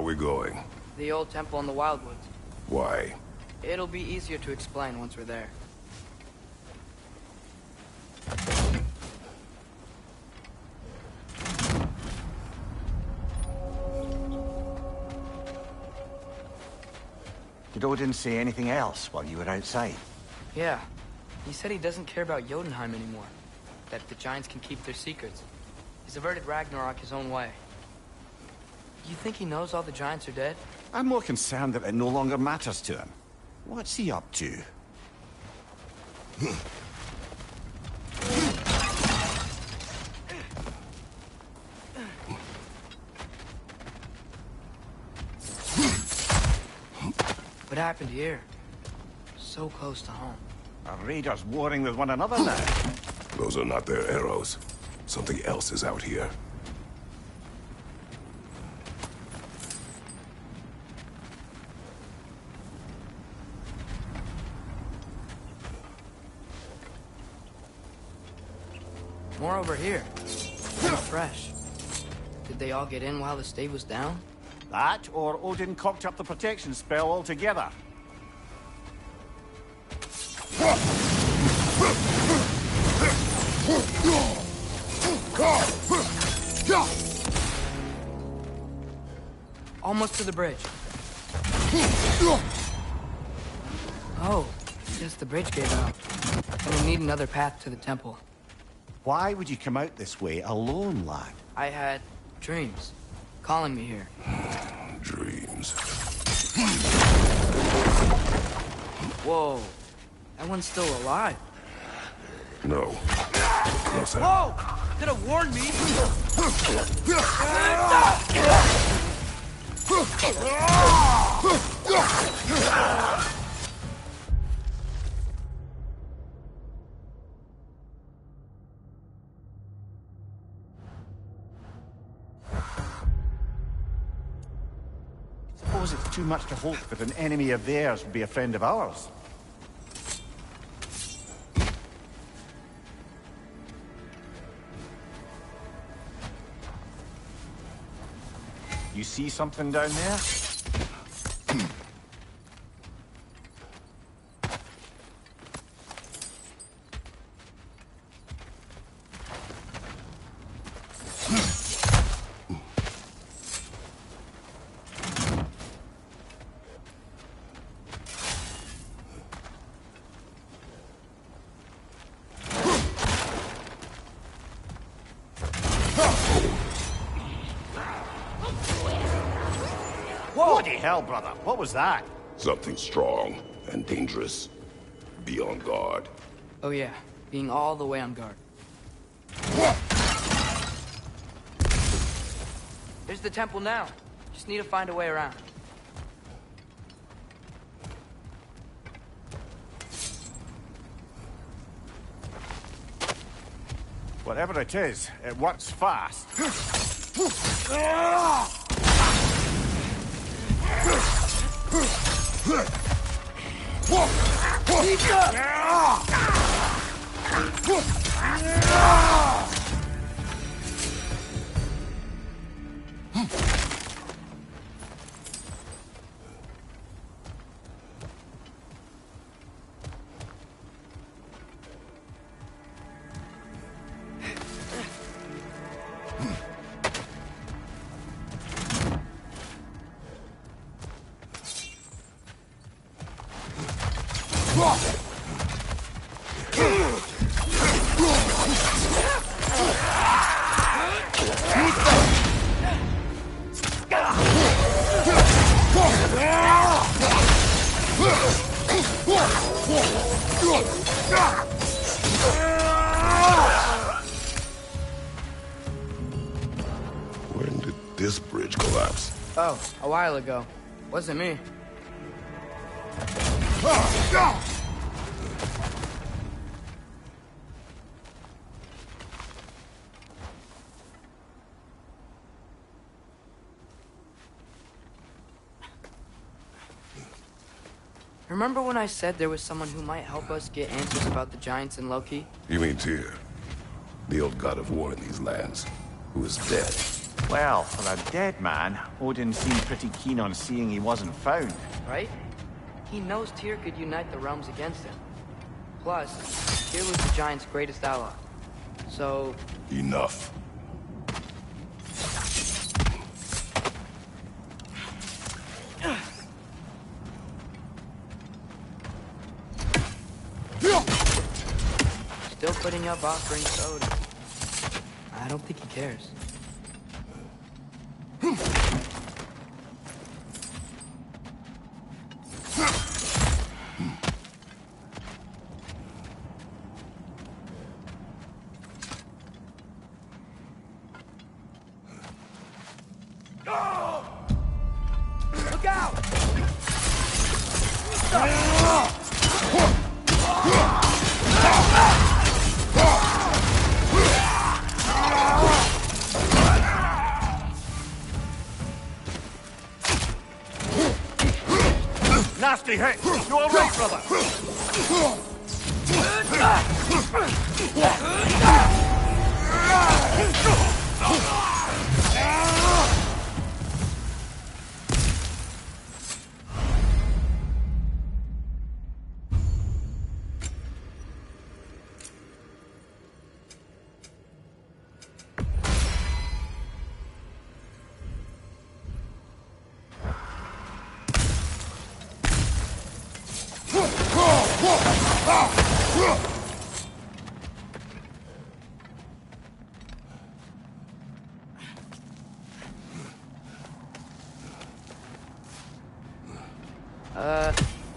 we going? The old temple in the Wildwoods. Why? It'll be easier to explain once we're there. Did Odin say anything else while you were outside? Yeah. He said he doesn't care about Jotunheim anymore. That the giants can keep their secrets. He's averted Ragnarok his own way. You think he knows all the giants are dead? I'm more concerned that it no longer matters to him. What's he up to? What happened here? So close to home. Are raiders warring with one another now? Those are not their arrows. Something else is out here. More over here. More fresh. Did they all get in while the stave was down? That, or Odin cocked up the protection spell altogether. Almost to the bridge. Oh, guess the bridge gave out. And we need another path to the temple. Why would you come out this way alone, lad? I had dreams calling me here. Dreams. Whoa, that one's still alive. No. No, sir. Whoa! Could have warned me! Suppose it's too much to hope that an enemy of theirs would be a friend of ours. You see something down there? Bloody hell, brother. What was that? Something strong and dangerous. Be on guard. Oh yeah, being all the way on guard. There's the temple now. Just need to find a way around. Whatever it is, it works fast. When did this bridge collapse? Oh, a while ago. Wasn't me. Remember when I said there was someone who might help us get answers about the giants and Loki? You mean Tyr? The old god of war in these lands, who is dead. Well, for a dead man, Odin seemed pretty keen on seeing he wasn't found. Right? He knows Tyr could unite the realms against him. Plus, Tyr was the Giants' greatest ally. So... Enough. Still putting up offerings to Odin. I don't think he cares. Look out! Nasty hit! You all right, brother?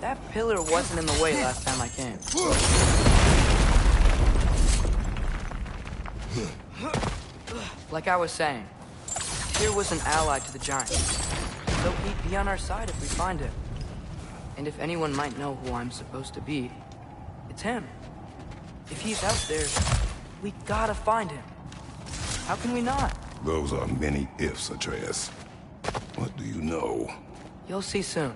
That pillar wasn't in the way last time I came. Like I was saying, Tyr was an ally to the Giants, so he'd be on our side if we find him. And if anyone might know who I'm supposed to be, it's him. If he's out there, we gotta find him. How can we not? Those are many ifs, Atreus. What do you know? You'll see soon.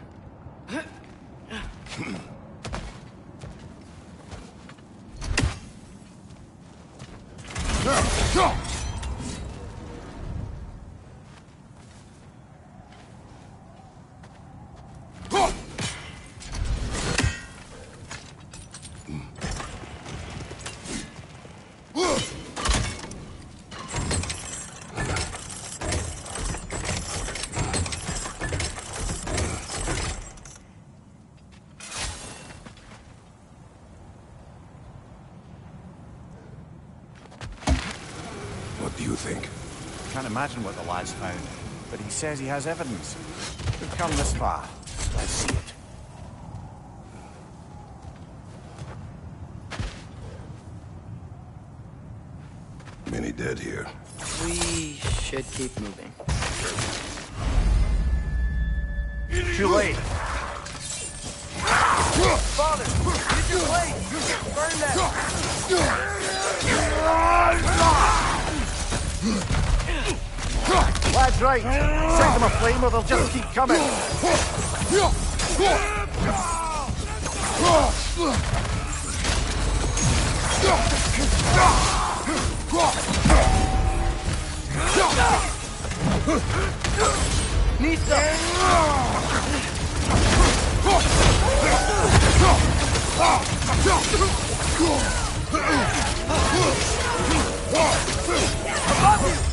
What do you think? Can't imagine what the lad's found, but he says he has evidence. We've come this far. Let's see it. Many dead here. We should keep moving. Too late. Father, use your blade! Burn them! Lad's right. Set them aflame or they'll just keep coming. Above you!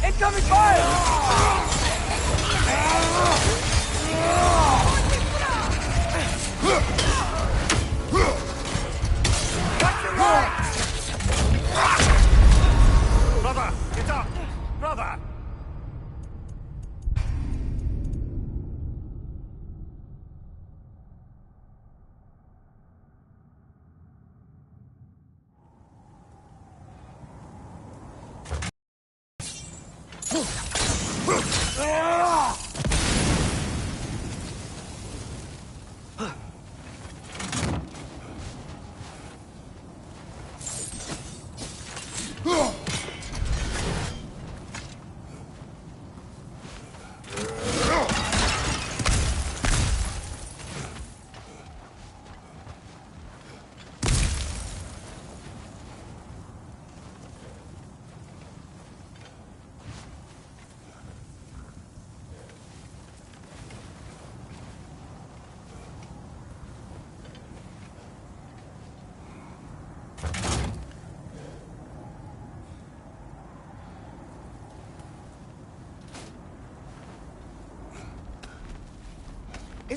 Incoming fire! Brother, get up! Brother!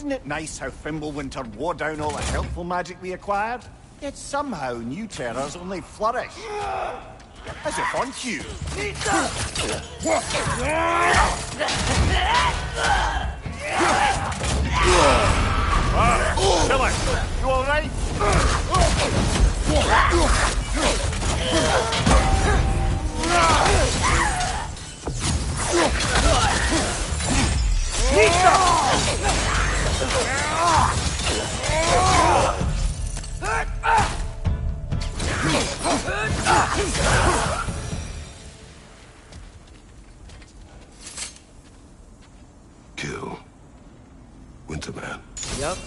Isn't it nice how Fimbulwinter wore down all the helpful magic we acquired? Yet somehow new terrors only flourish. As if on cue. Philip, you alright? Kill Winterman. Yup,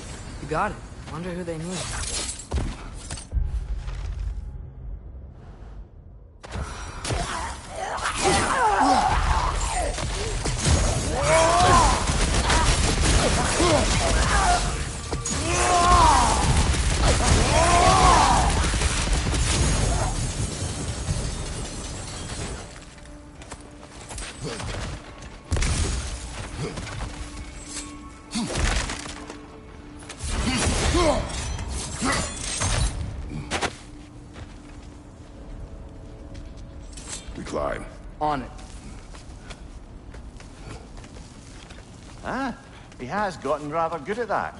you got it. Wonder who they knew. We climb. On it. Ah, he has gotten rather good at that.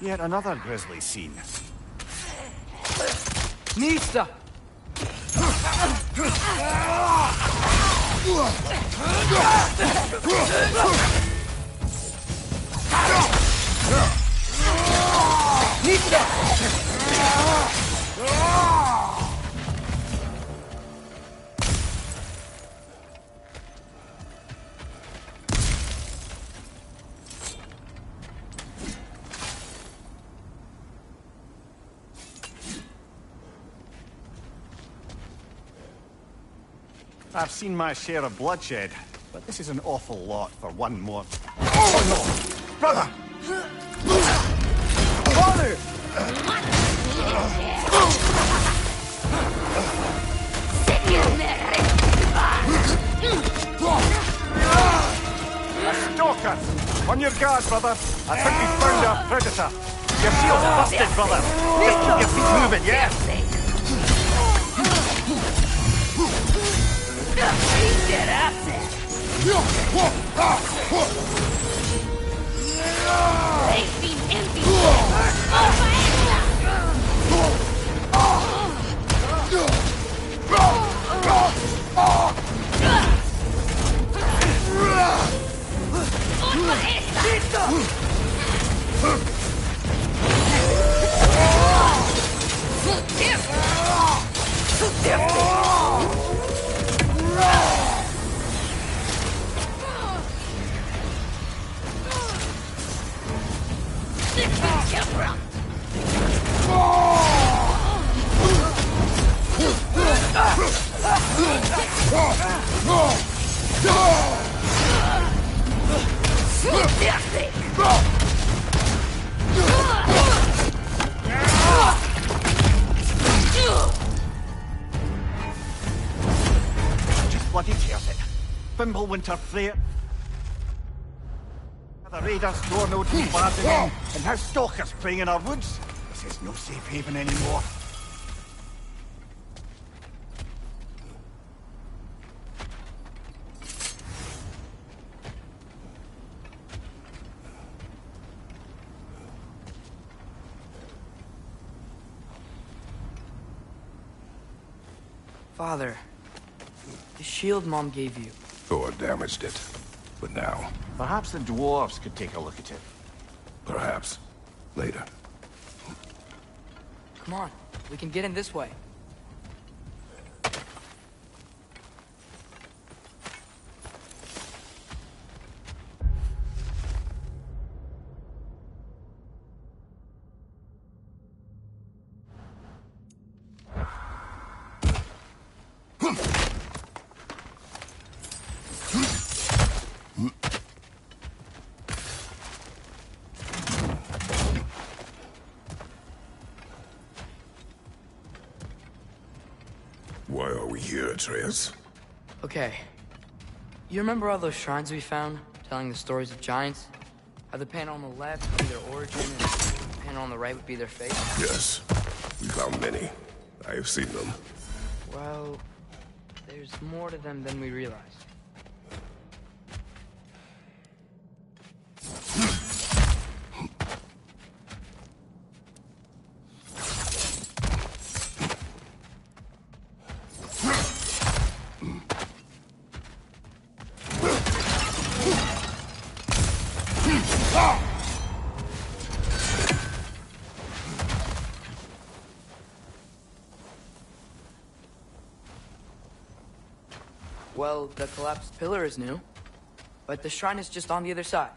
Yet another grisly scene. Nista! I've seen my share of bloodshed, but this is an awful lot for one more. Oh no! Brother! Father! A stalker! On your guard, brother! I think we found our predator! Your shield's busted, brother! Just keep your feet moving, yeah? Get up there! They've been empty! Just bloody tears it. Fimbulwinter Freyr. The raiders door no to barging in, and now stalkers preying in our woods. This is no safe haven anymore. Father, the shield Mom gave you. Thor damaged it. But now, Perhaps the dwarves could take a look at it. perhaps, later. Come on, we can get in this way. here, Atreus. Okay. You remember all those shrines we found, telling the stories of giants? How the panel on the left would be their origin, and the panel on the right would be their fate? Yes, we found many. I have seen them. Well, there's more to them than we realize. Well, the collapsed pillar is new, but the shrine is just on the other side.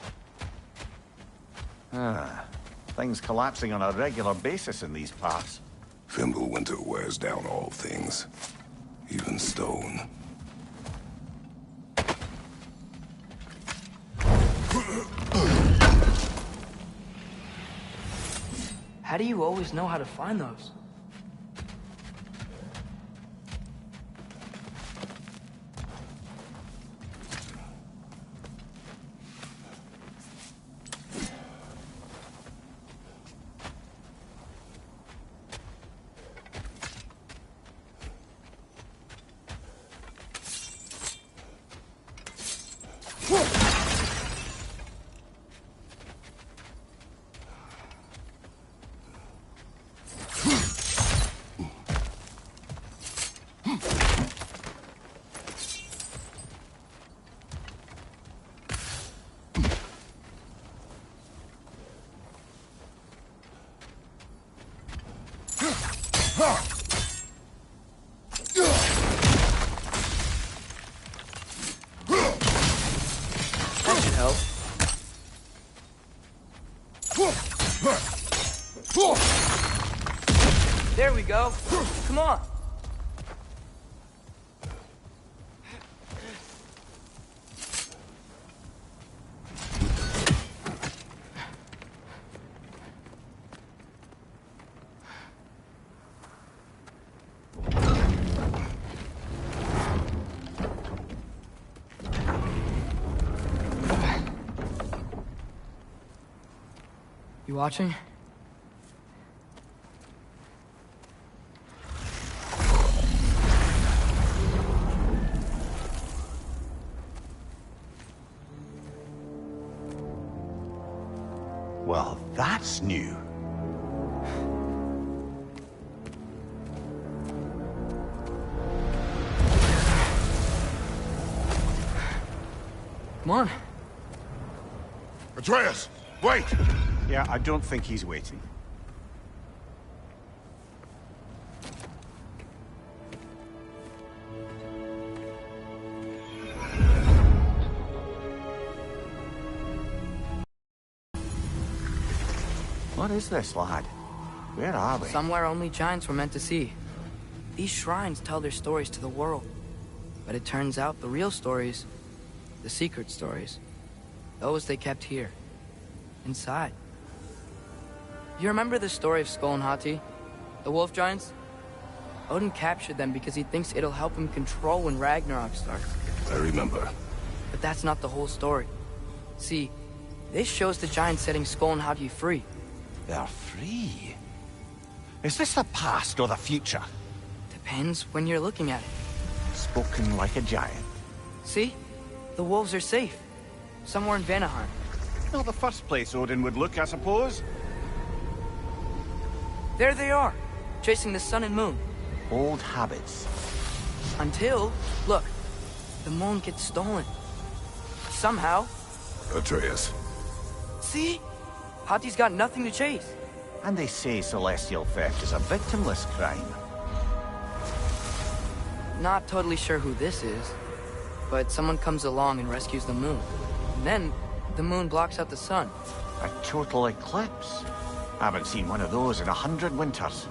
Things collapsing on a regular basis in these parts. Fimbulwinter wears down all things, even stone. How do you always know how to find those? That should help. There we go. Come on. You watching? Well, that's new. Come on. Atreus, wait! Yeah, I don't think he's waiting. What is this, lad? Where are we? Somewhere only giants were meant to see. These shrines tell their stories to the world. But it turns out the real stories, the secret stories, those they kept here, inside. You remember the story of Skull and Hati, the wolf giants? Odin captured them because he thinks it'll help him control when Ragnarok starts. I remember. But that's not the whole story. See, this shows the giants setting Skull and Hati free. They're free. Is this the past or the future? Depends when you're looking at it. Spoken like a giant. See? The wolves are safe. Somewhere in Vanaheim. Not the first place Odin would look, I suppose. There they are, chasing the sun and moon. Old habits. Until, look, the moon gets stolen. Somehow. Atreus. See? Hati's got nothing to chase. And they say celestial theft is a victimless crime. Not totally sure who this is, but someone comes along and rescues the moon. And then, the moon blocks out the sun. A total eclipse. Haven't seen one of those in 100 winters.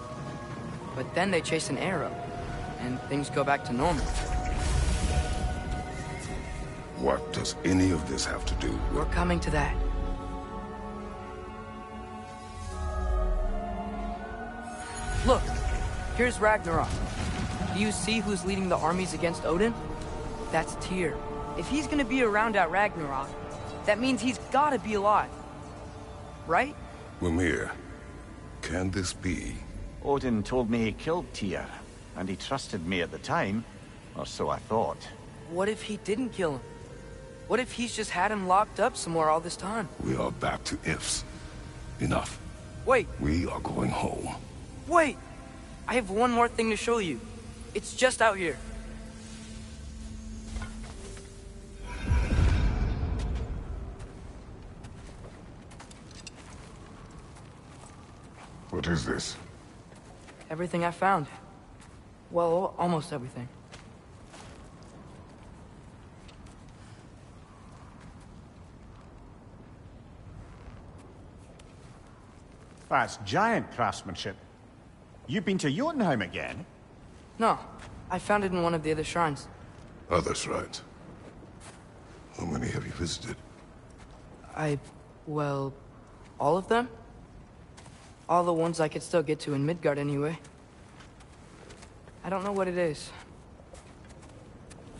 But then they chase an arrow, and things go back to normal. What does any of this have to do with... We're coming to that. Look, here's Ragnarok. Do you see who's leading the armies against Odin? That's Tyr. If he's gonna be around at Ragnarok, that means he's gotta be alive. Right? Mimir, can this be? Odin told me he killed Tyr, and he trusted me at the time, or so I thought. What if he didn't kill him? What if he's just had him locked up somewhere all this time? We are back to ifs. Enough. Wait, We are going home. wait! I have one more thing to show you. It's just out here. What is this? Everything I found. Well, almost everything. That's giant craftsmanship. You've been to Jotunheim again? No, I found it in one of the other shrines. Other shrines. How many have you visited? Well, all of them? All the ones I could still get to in Midgard anyway. I don't know what it is,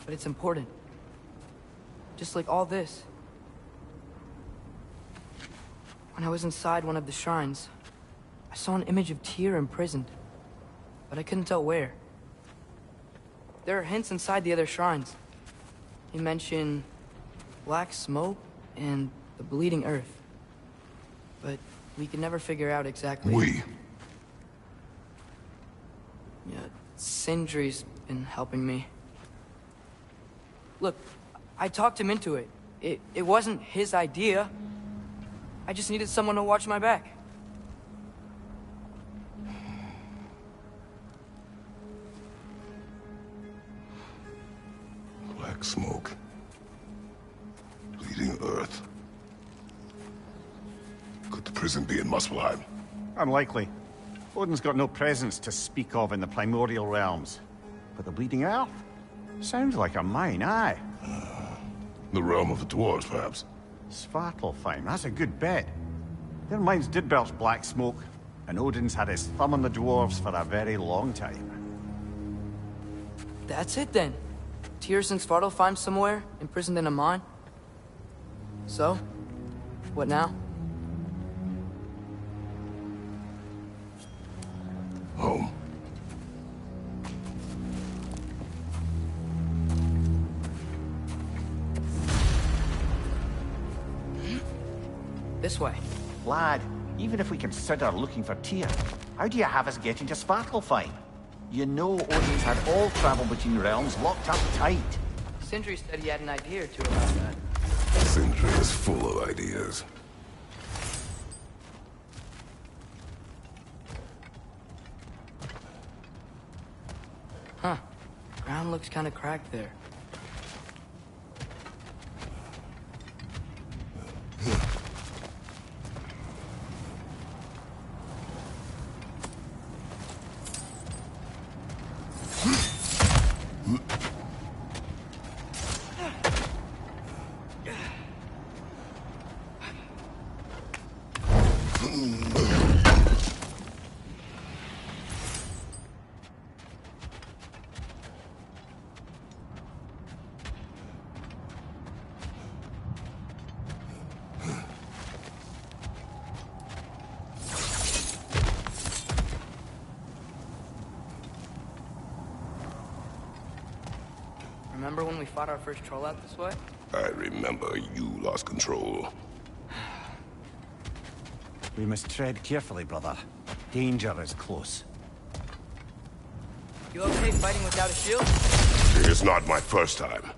but it's important. Just like all this. When I was inside one of the shrines, I saw an image of Tyr imprisoned, but I couldn't tell where. There are hints inside the other shrines. They mention black smoke and the bleeding earth, but we could never figure out exactly. Yeah, Sindri's been helping me. Look, I talked him into it. It wasn't his idea. I just needed someone to watch my back. Black smoke. Bleeding earth. Could the prison be in Muspelheim? Unlikely. Odin's got no presence to speak of in the primordial realms. But the Bleeding Earth? Sounds like a mine, aye. The realm of the dwarves, perhaps. Svartalfheim, that's a good bet. Their mines did belch black smoke, and Odin's had his thumb on the dwarves for a very long time. That's it then. Tyr's in Svartalfheim somewhere, imprisoned in a mine. So, what now? Home. This way. Lad, even if we consider looking for Tyr, how do you have us getting to Svartalfheim? You know Odin's had all travel between realms locked up tight. Sindri said he had an idea or two about that. Sindri is full of ideas. Huh. Ground looks kind of cracked there. Remember when we fought our first troll out this way? I remember you lost control. We must tread carefully, brother. Danger is close. You okay fighting without a shield? It is not my first time.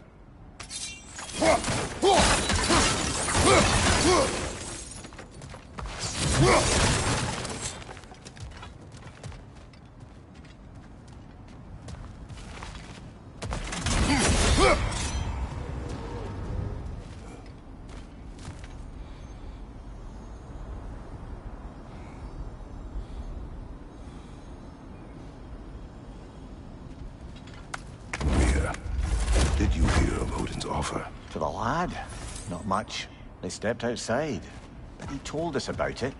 Did you hear of Odin's offer? To the lad? Not much. They stepped outside. But he told us about it.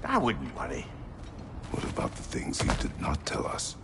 I wouldn't worry. What about the things he did not tell us?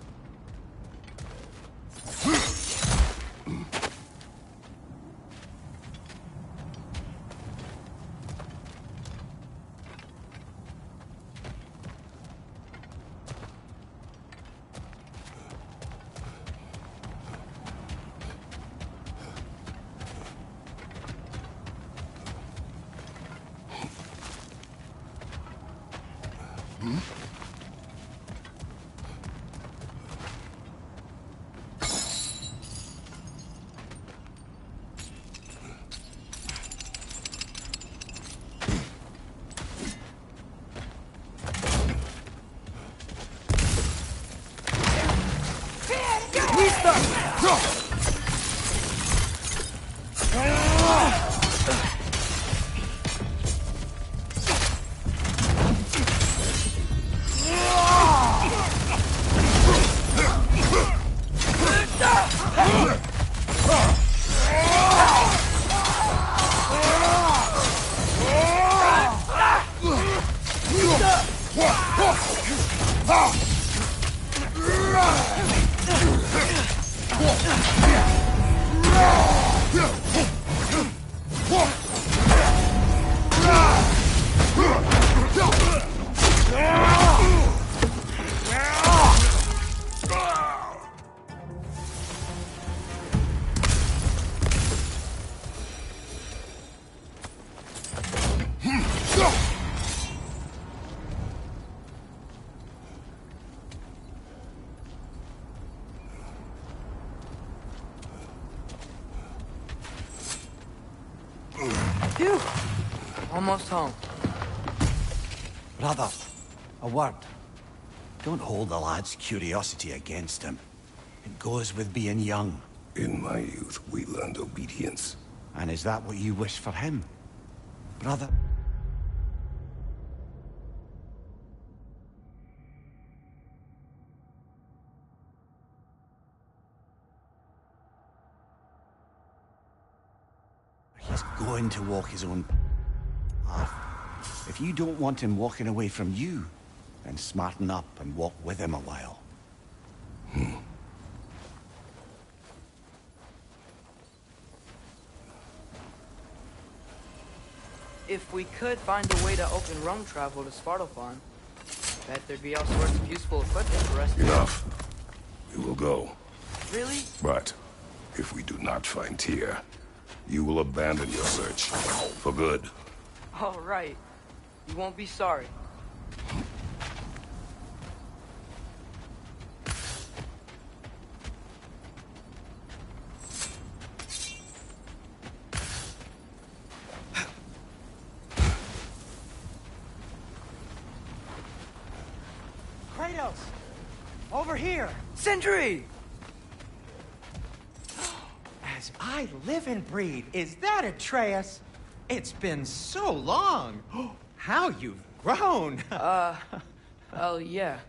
Phew! Almost home. Brother, a word. Don't hold the lad's curiosity against him. It goes with being young. In my youth, we learned obedience. And is that what you wish for him? Brother? He's going to walk his own path. If you don't want him walking away from you, then smarten up and walk with him a while. If we could find a way to open roam travel to Svartalfheim, bet there'd be all sorts of useful equipment for us to... Enough. We will go. Really? But if we do not find Tyr, you will abandon your search. For good. All right. You won't be sorry. Kratos! Over here! Sentry! As I live and breathe, is that Atreus? It's been so long! How you've grown! Oh, yeah.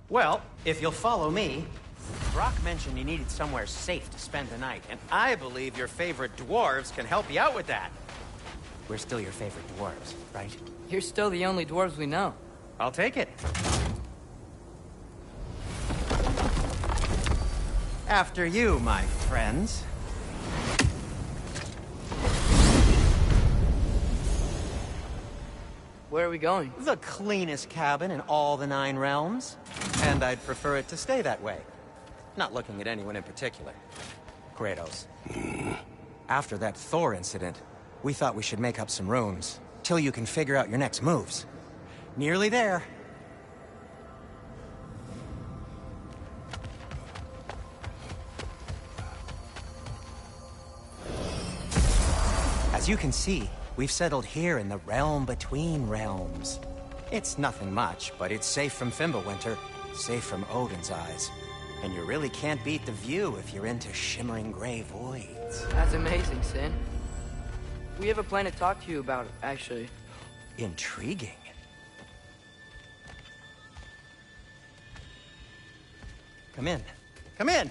Well, if you'll follow me, Brock mentioned you needed somewhere safe to spend the night, and I believe your favorite dwarves can help you out with that. We're still your favorite dwarves, right? You're still the only dwarves we know. I'll take it. After you, my friends. Where are we going? The cleanest cabin in all the 9 realms. And I'd prefer it to stay that way. Not looking at anyone in particular. Kratos. After that Thor incident, we thought we should make up some rooms, till you can figure out your next moves. Nearly there. As you can see, we've settled here in the realm between realms. It's nothing much, but it's safe from Fimbulwinter, safe from Odin's eyes. And you really can't beat the view if you're into shimmering gray voids. That's amazing, Sin. We have a plan to talk to you about, actually. Intriguing. Come in. Come in!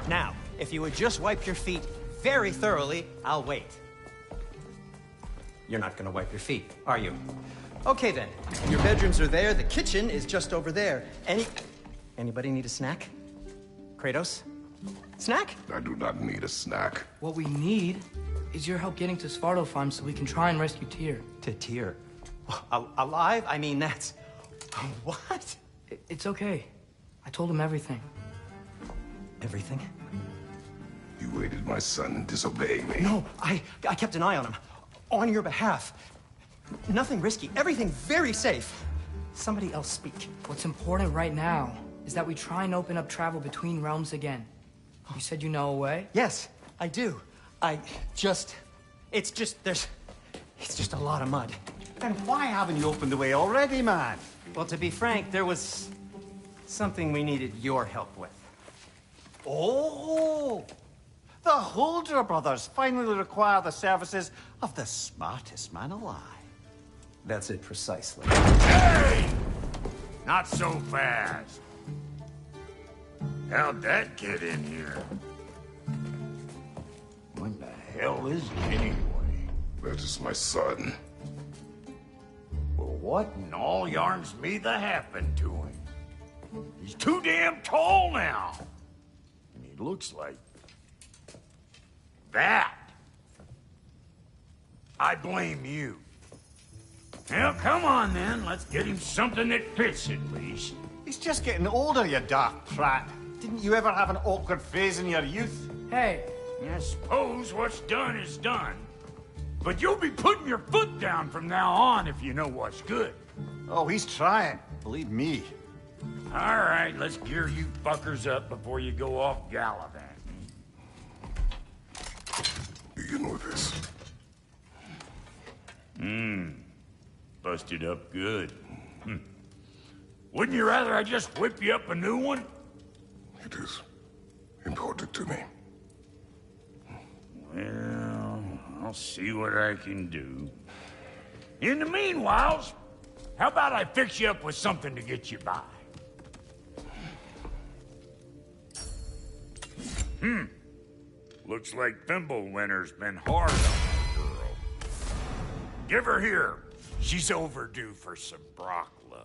Now, if you would just wipe your feet very thoroughly, I'll wait. You're not gonna wipe your feet, are you? Okay then. Your bedrooms are there, the kitchen is just over there. Anybody need a snack? Kratos? Snack? I do not need a snack. What we need is your help getting to Svartalfheim so we can try and rescue Tyr. To Tyr? Alive? I mean, that's... What? It's okay. I told him everything. Everything? You aided my son in disobeying me. No, I kept an eye on him. On your behalf. Nothing risky. Everything very safe. Somebody else speak. What's important right now is that we try and open up travel between realms again. You said you know a way? Yes, I do. It's just a lot of mud. Then why haven't you opened the way already, man? Well, to be frank, there was something we needed your help with. Oh! The Holder brothers finally require the services of the smartest man alive. That's it precisely. Hey! Not so fast. How'd that get in here? What the hell is it anyway? That is my son. Well, what in all yarns me the happened to him? He's too damn tall now. And he looks like... that. I blame you. Well, come on then. Let's get him something that fits at least. He's just getting older, you dark prat. Didn't you ever have an awkward phase in your youth? Hey, I suppose what's done is done. But you'll be putting your foot down from now on if you know what's good. Oh, he's trying. Believe me. All right, let's gear you fuckers up before you go off gallivanting. Begin with this. Busted up good. Wouldn't you rather I just whip you up a new one? It is important to me. Well, I'll see what I can do. In the meanwhile, how about I fix you up with something to get you by? Looks like Thimblewinter's been hard on the girl. Give her here. She's overdue for some Brock love.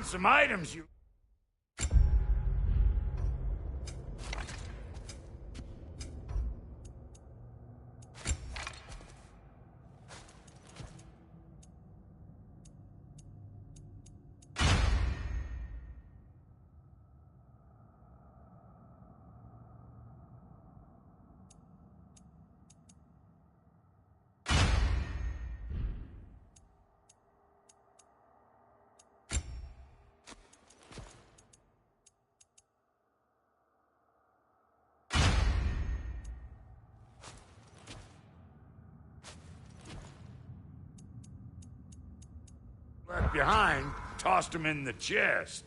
found some items you... left behind, tossed them in the chest.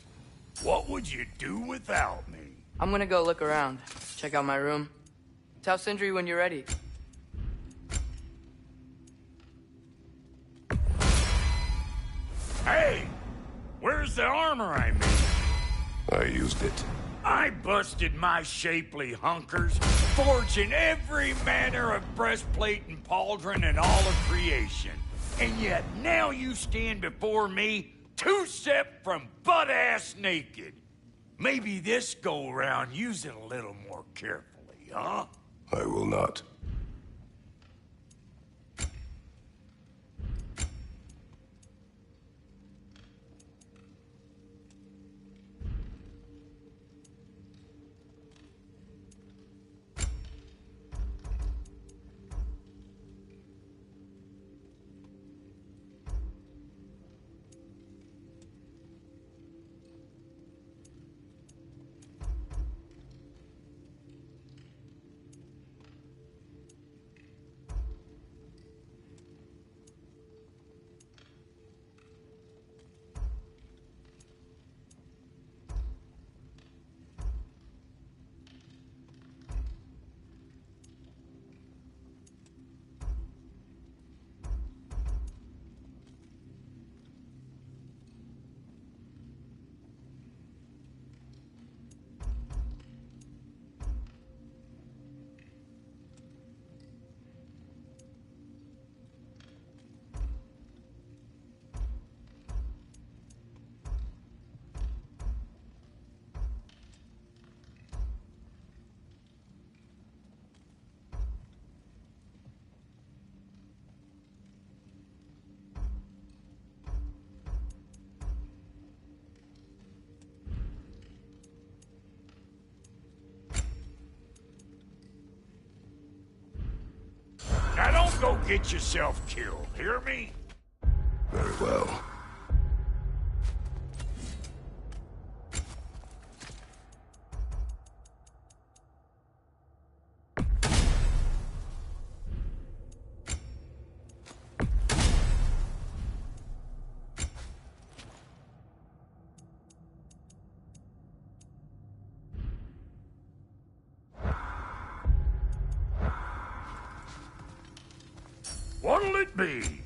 What would you do without me? I'm gonna go look around. Check out my room. Tell Sindri when you're ready. Hey! Where's the armor I made? I used it. I busted my shapely hunkers, forging every manner of breastplate and pauldron in all of creation. And yet now you stand before me, two-step from butt-ass naked. Maybe this go-round use it a little more carefully, huh? I will not. Now don't go get yourself killed, hear me? Very well. What'll it be?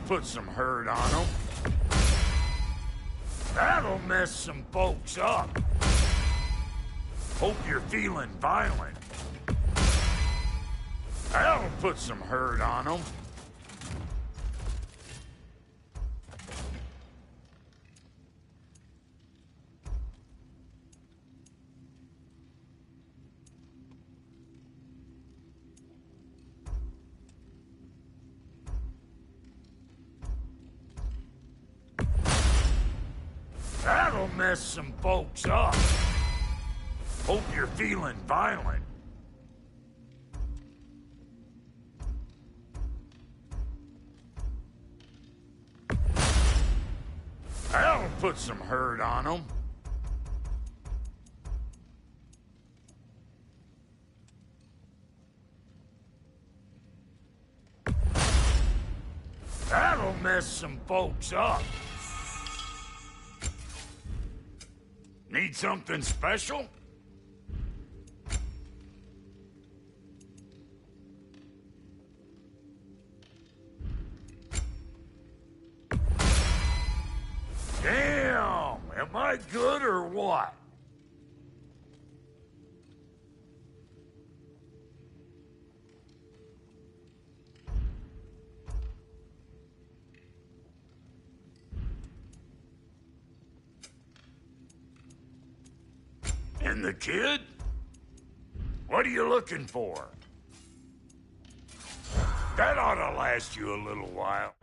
put some hurt on them. That'll mess some folks up. Hope you're feeling violent. That'll put some hurt on them. That'll mess some folks up. Hope you're feeling violent. That'll put some hurt on them. That'll mess some folks up. Need something special? Damn! Am I good or what? And the kid? What are you looking for? That ought to last you a little while.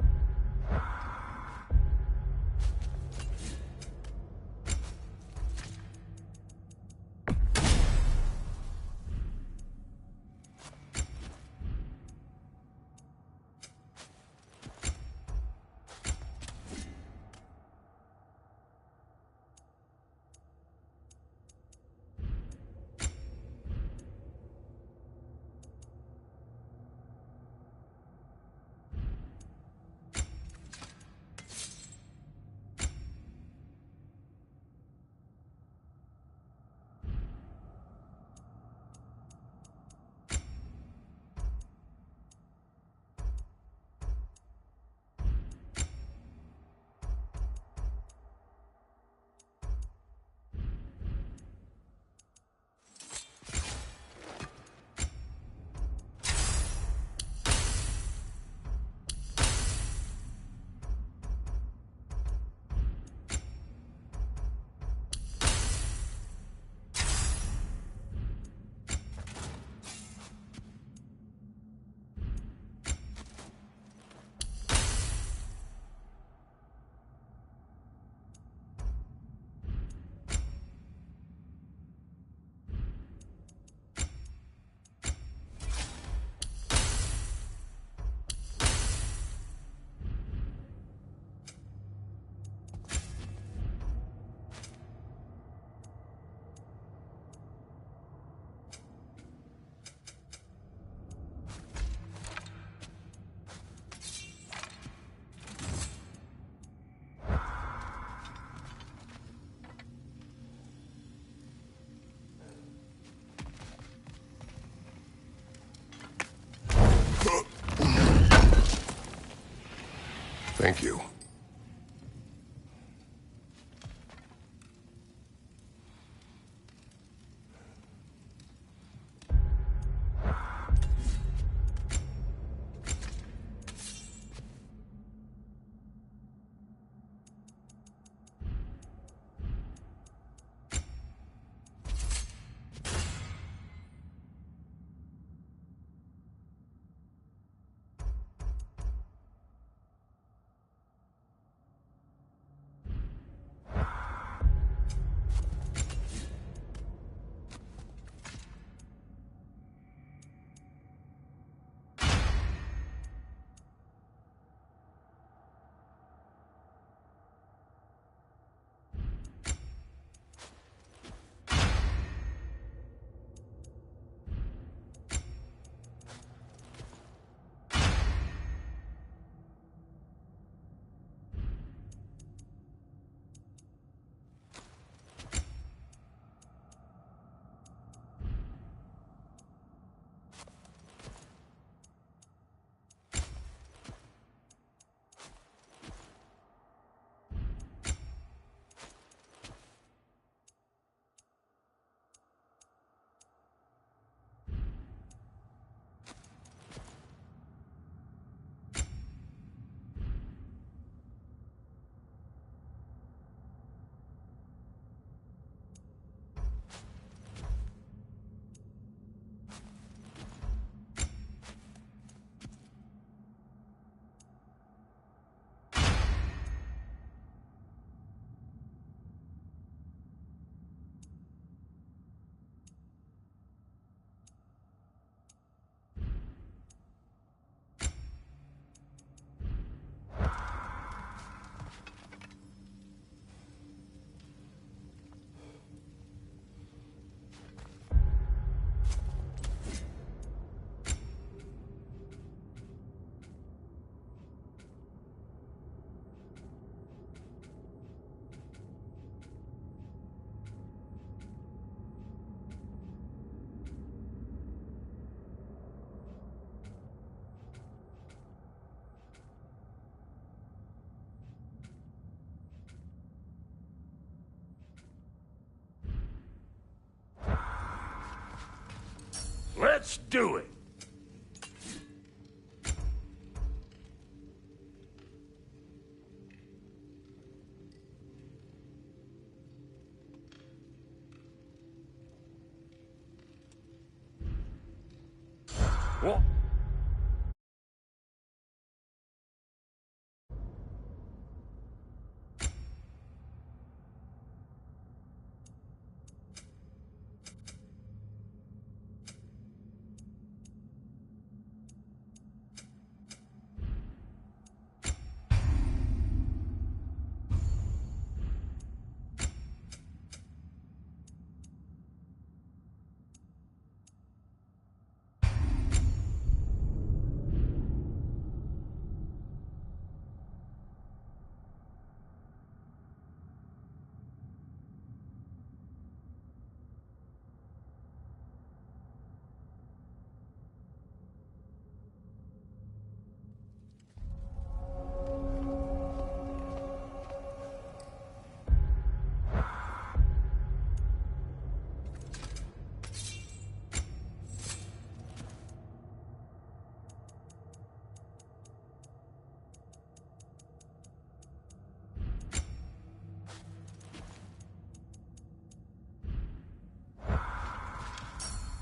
Thank you. Let's do it. What?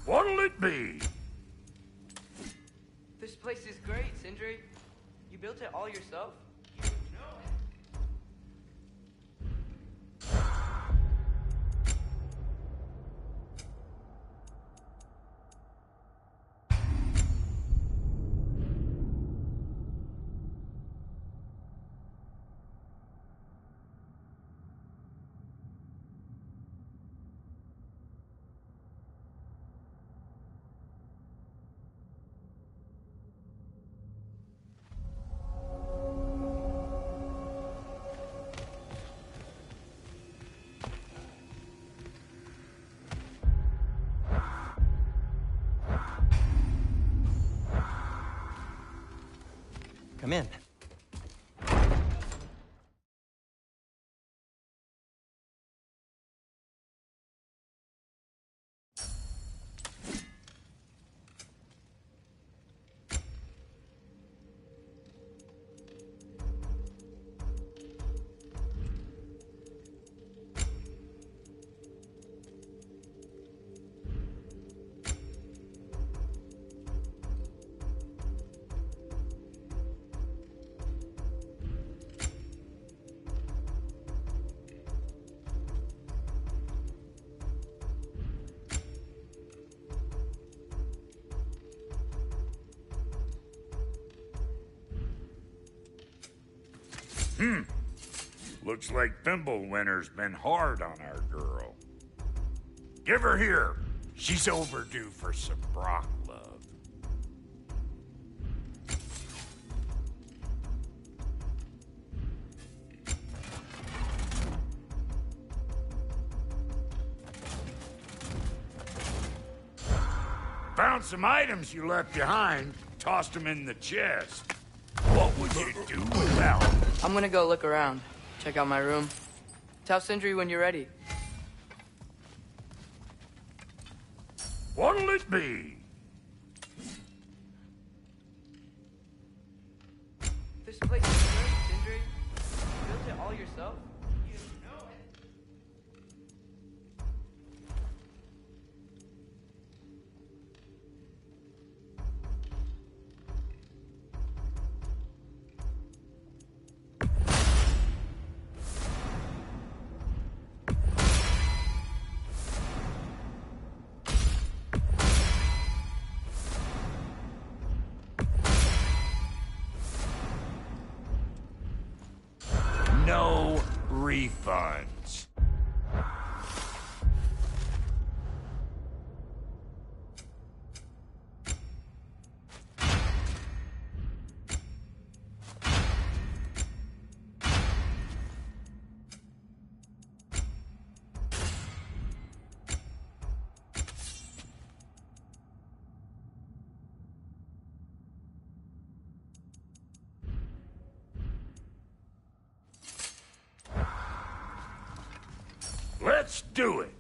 What'll it be? This place is great, Sindri. You built it all yourself? Come in. Looks like Thimblewinter's been hard on our girl. Give her here. She's overdue for some Brock love. Found some items you left behind, tossed them in the chest. What would you do without them? I'm gonna go look around. Check out my room. Tell Sindri when you're ready. What'll it be? This place is great, Sindri. You built it all yourself? You know it. No refunds. Let's do it.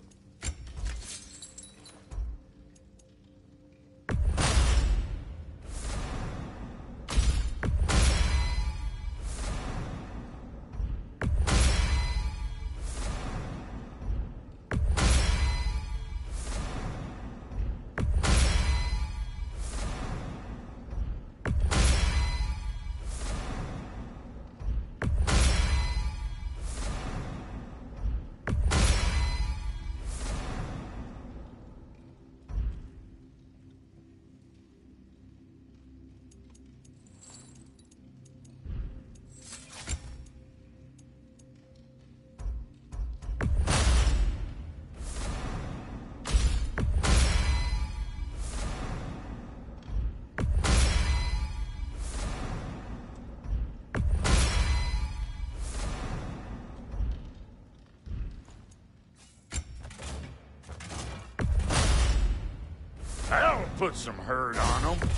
put some hurt on them.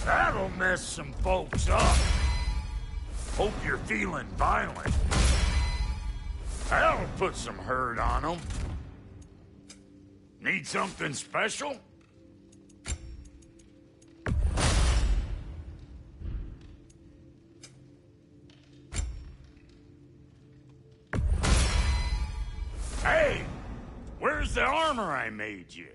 That'll mess some folks up. Hope you're feeling violent. That'll put some hurt on them. Need something special? Hey! Where's the armor I made you?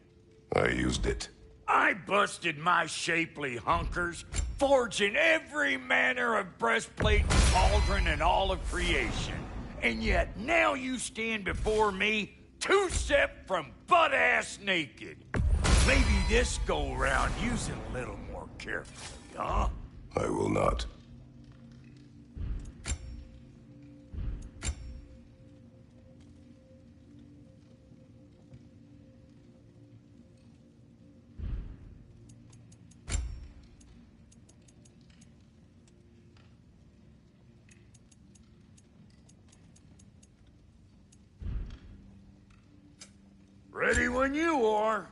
I used it. I busted my shapely hunkers, forging every manner of breastplate and pauldron in all of creation. And yet now you stand before me, two-step from butt-ass naked. Maybe this go-round use it a little more carefully, huh? I will not. Ready when you are.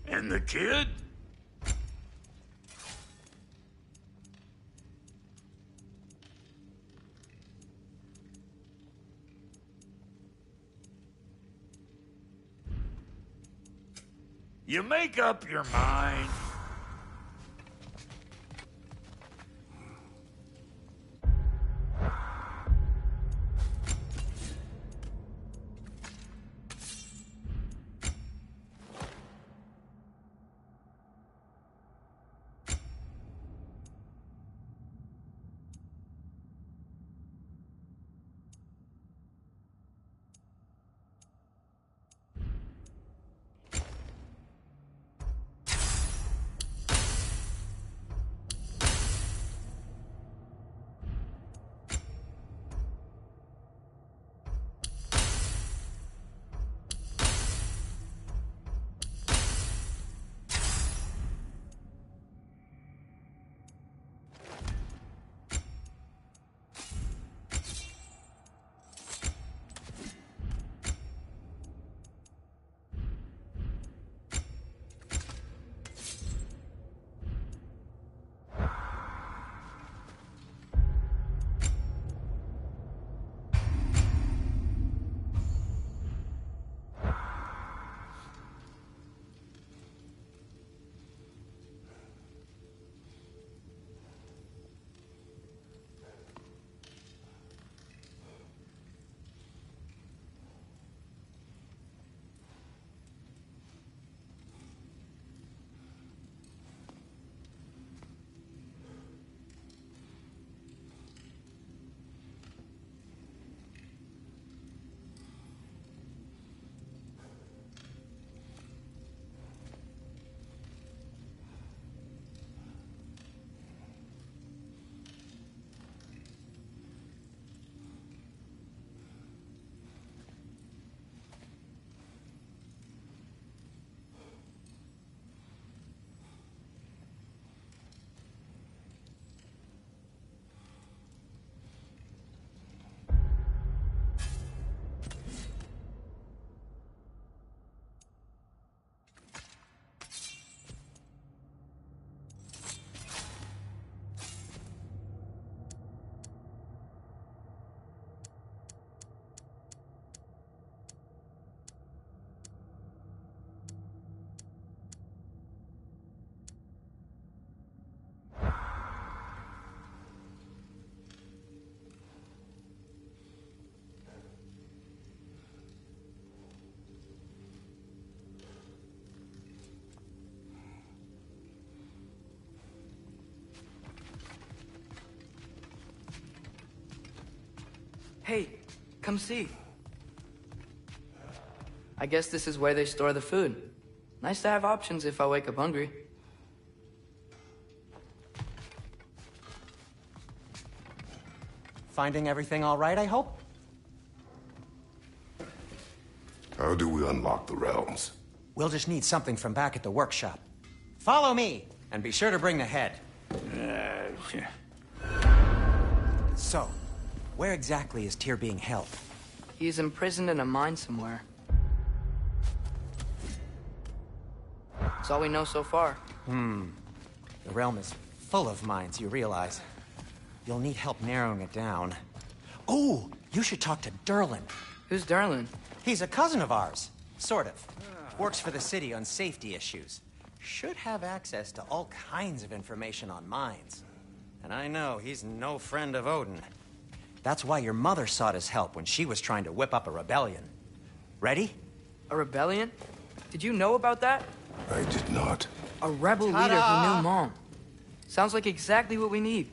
And the kid? You make up your mind. Hey, come see. I guess this is where they store the food. Nice to have options if I wake up hungry. Finding everything all right, I hope? How do we unlock the realms? We'll just need something from back at the workshop. Follow me, and be sure to bring the head. So, where exactly is Tyr being held? He's imprisoned in a mine somewhere. That's all we know so far. The realm is full of mines, you realize. You'll need help narrowing it down. Oh, you should talk to Derlin. Who's Darlin? He's a cousin of ours. Sort of. Works for the city on safety issues. Should have access to all kinds of information on mines. And I know he's no friend of Odin. That's why your mother sought his help when she was trying to whip up a rebellion. Ready? A rebellion? Did you know about that? I did not. A rebel leader who knew Mom. Sounds like exactly what we need.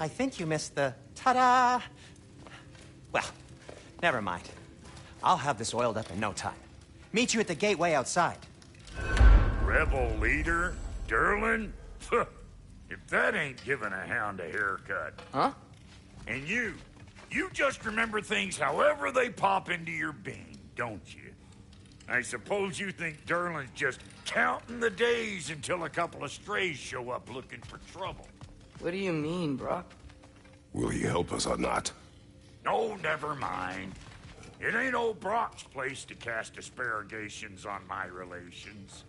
I think you missed the ta-da. Well, never mind. I'll have this oiled up in no time. Meet you at the gateway outside. Rebel leader? Derlin? If that ain't giving a hound a haircut. Huh? And you just remember things however they pop into your being, don't you? I suppose you think Derlin's just counting the days until a couple of strays show up looking for trouble. What do you mean, Brock? Will he help us or not? No, never mind. It ain't old Brock's place to cast asparagations on my relations.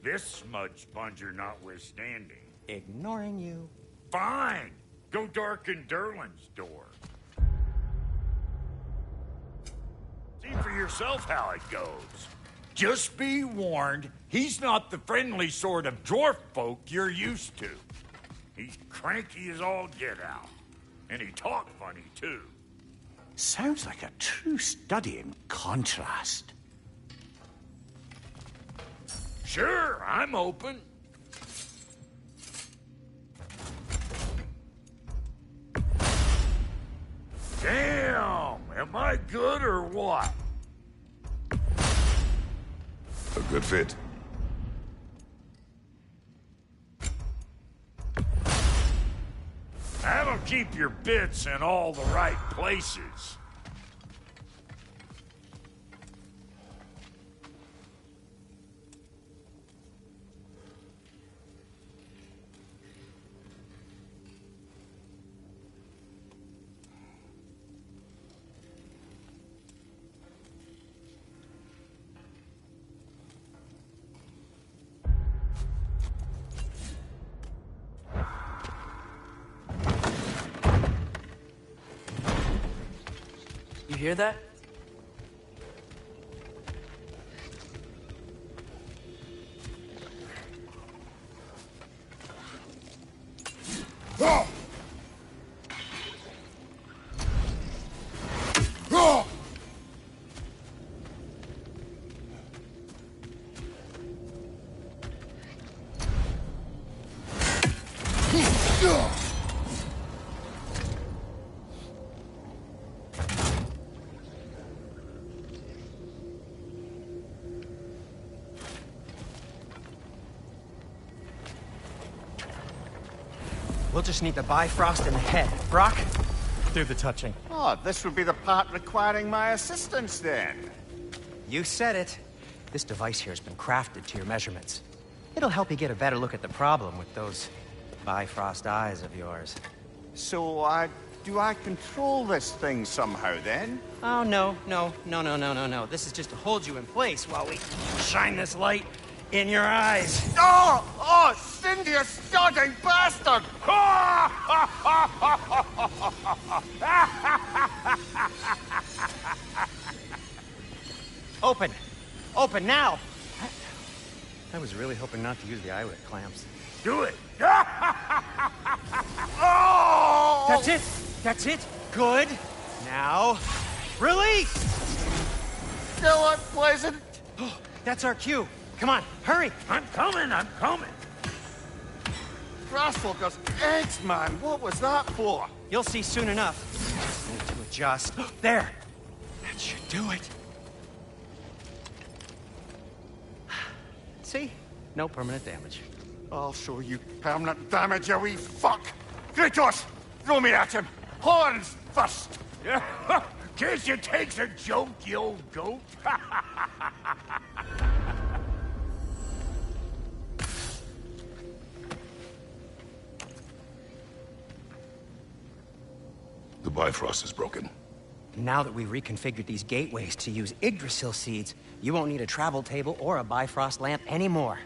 This smudge sponger notwithstanding. Ignoring you. Fine. Go darken Derlin's door. See for yourself how it goes. Just be warned, he's not the friendly sort of dwarf folk you're used to. He's cranky as all get out. And he talk funny, too. Sounds like a true study in contrast. Sure, I'm open. Damn, am I good or what? A good fit. That'll keep your bits in all the right places. You hear that? We'll just need the Bifrost in the head. Brock, do the touching. Oh, this would be the part requiring my assistance then. You said it. This device here has been crafted to your measurements. It'll help you get a better look at the problem with those Bifrost eyes of yours. So, do I control this thing somehow then? Oh, no. This is just to hold you in place while we shine this light in your eyes. Oh, Cindy, you sodding bastard! Open! Open now! I was really hoping not to use the eyelid clamps. Do it. Oh! That's it! That's it! Good! Now, release! Still unpleasant. That's our cue. Come on, hurry! I'm coming. Grassfalker's eggs, man. What was that for? You'll see soon enough. Just need to adjust. There! That should do it. See? No permanent damage. I'll show you permanent damage, you wee fuck. Kratos, throw me at him. Horns first! Guess you takes a joke, you old goat. The Bifrost is broken. Now that we've reconfigured these gateways to use Yggdrasil seeds, you won't need a travel table or a Bifrost lamp anymore.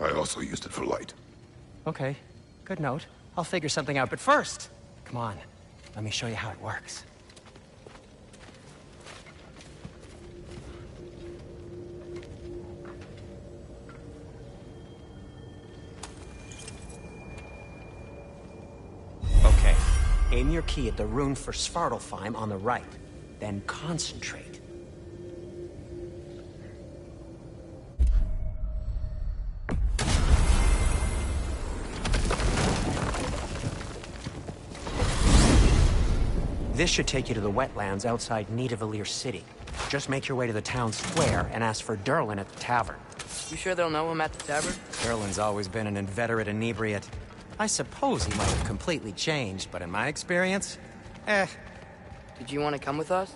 I also used it for light. Okay, good note. I'll figure something out, but first, come on, let me show you how it works. Okay, aim your key at the rune for Svartalfheim on the right, then concentrate. This should take you to the wetlands outside Nidavellir City. Just make your way to the town square and ask for Durlin at the tavern. You sure they'll know him at the tavern? Durlin's always been an inveterate inebriate. I suppose he might have completely changed, but in my experience, Did you want to come with us?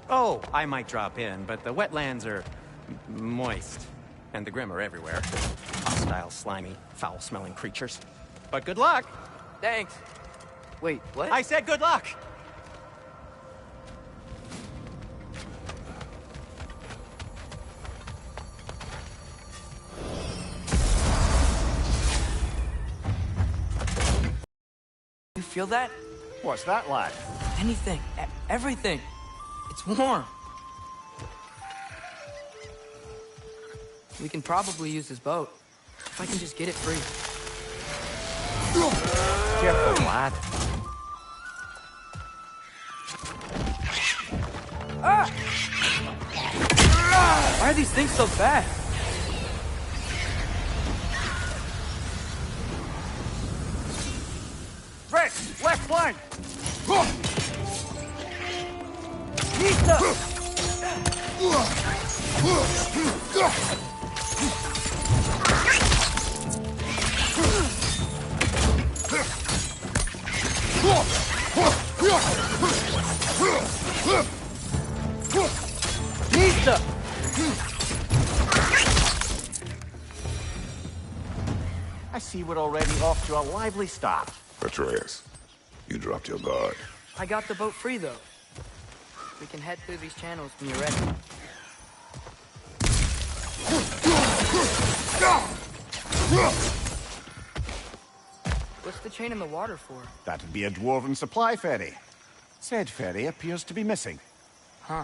Oh, I might drop in, but the wetlands are moist. And the Grim are everywhere. Hostile, slimy, foul-smelling creatures. But good luck! Thanks. Wait, what? I said good luck! You feel that? What's that, lad? Anything. Everything. It's warm. We can probably use this boat. If I can just get it free. Careful, lad. Why are these things so fast? Fred, left flank! Nista! I see we're already off to a lively start. Atreus, you dropped your guard. I got the boat free, though. We can head through these channels when you're ready. What's the chain in the water for? That'd be a dwarven supply ferry. Said ferry appears to be missing. Huh.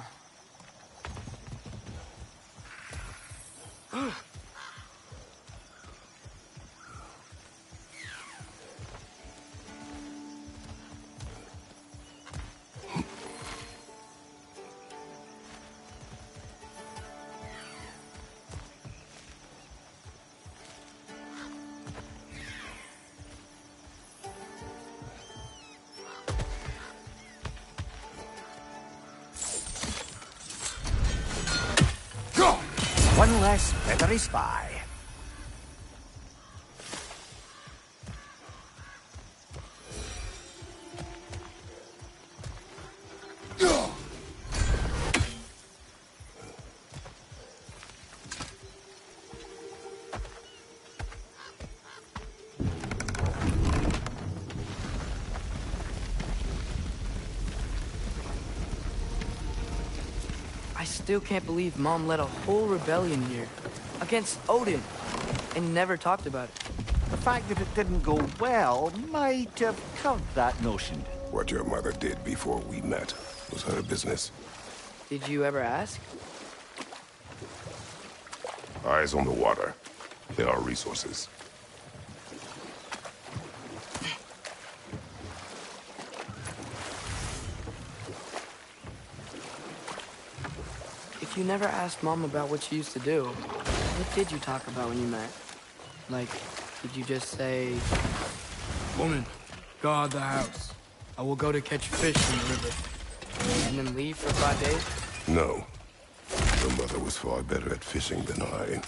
One less feathery spy. I still can't believe Mom led a whole rebellion here. Against Odin. And never talked about it. The fact that it didn't go well might have covered that notion. What your mother did before we met was her business. Did you ever ask? Eyes on the water. There are resources. If you never asked Mom about what she used to do, what did you talk about when you met? Like, did you just say, "Woman, guard the house. I will go to catch fish in the river," and then leave for 5 days? No. Your mother was far better at fishing than I.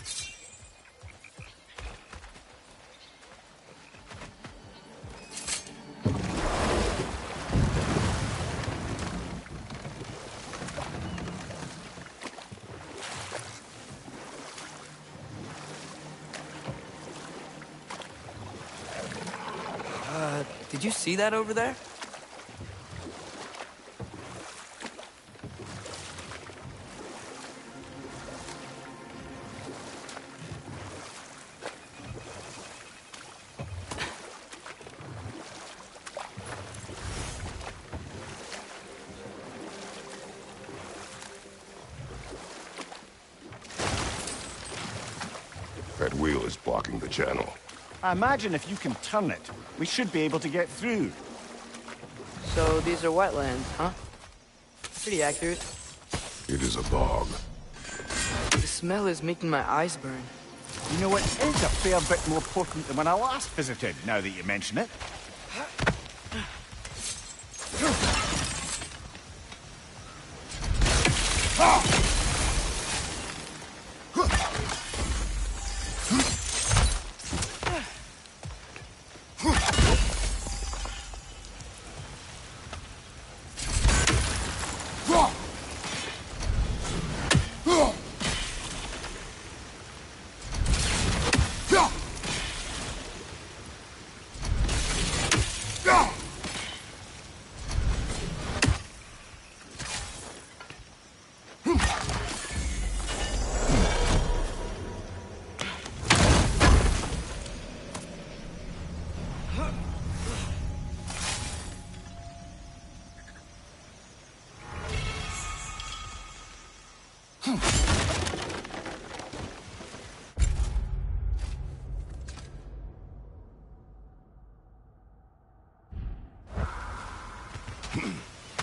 Did you see that over there? That wheel is blocking the channel. I imagine if you can turn it, we should be able to get through. So these are wetlands, huh? Pretty accurate. It is a bog. The smell is making my eyes burn. You know, it is a fair bit more potent than when I last visited, now that you mention it.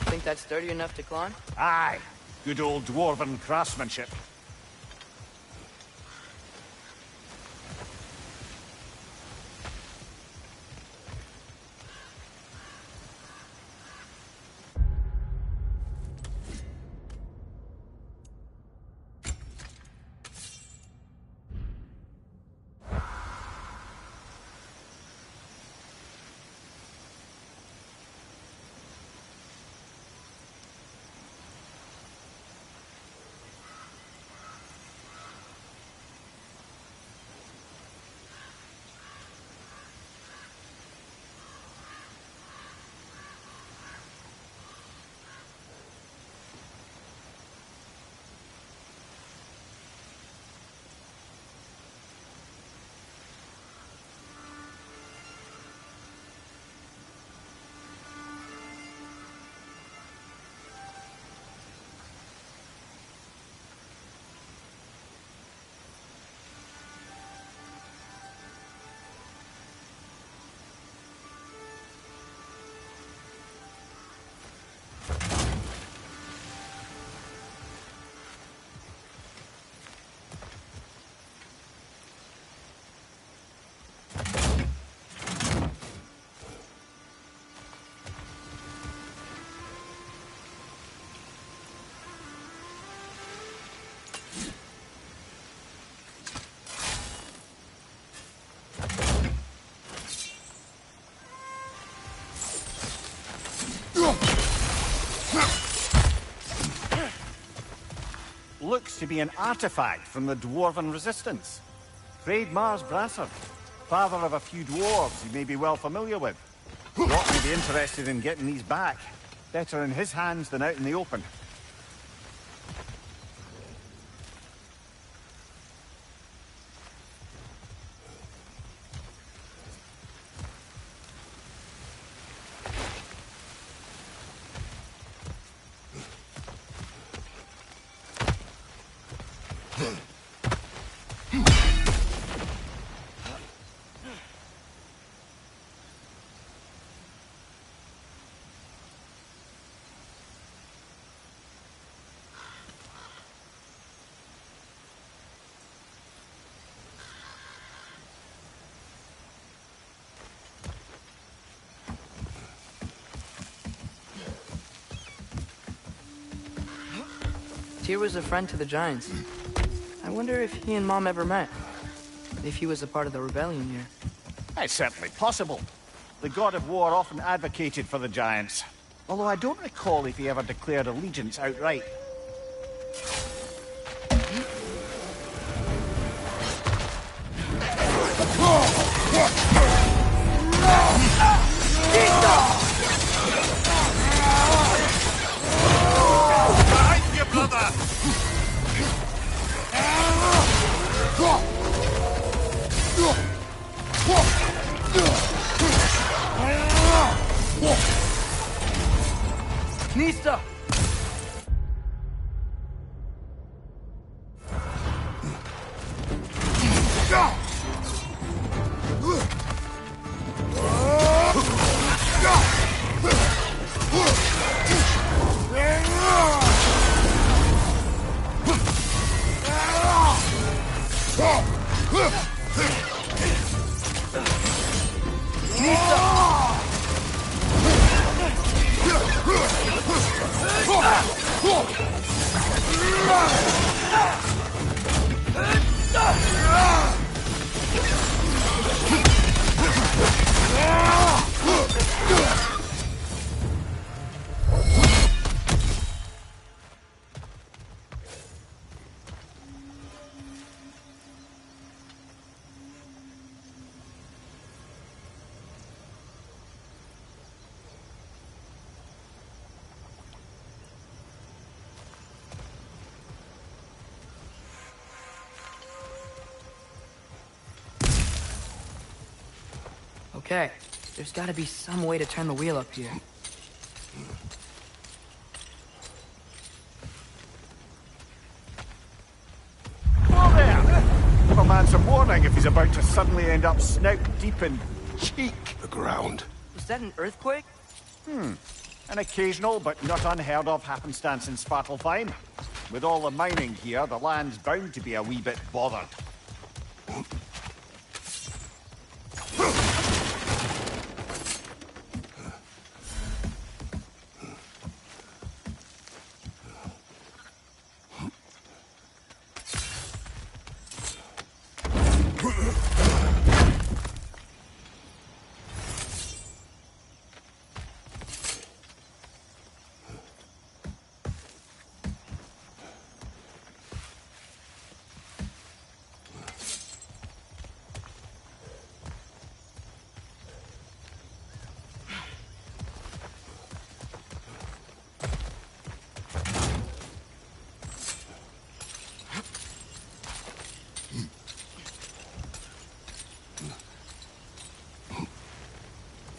Think that's sturdy enough to climb? Aye. Good old dwarven craftsmanship. Looks to be an artifact from the Dwarven Resistance. Mars Brassard, father of a few dwarves you may be well familiar with. Lot may be interested in getting these back. Better in his hands than out in the open. Tyr was a friend to the Giants. I wonder if he and Mom ever met. If he was a part of the rebellion here. It's certainly possible. The god of war often advocated for the Giants. Although I don't recall if he ever declared allegiance outright. Okay, there's gotta be some way to turn the wheel up here. Hello there! Give a man some warning if he's about to suddenly end up snout deep in cheek. The ground. Was that an earthquake? An occasional but not unheard of happenstance in Svartalfheim. With all the mining here, the land's bound to be a wee bit bothered.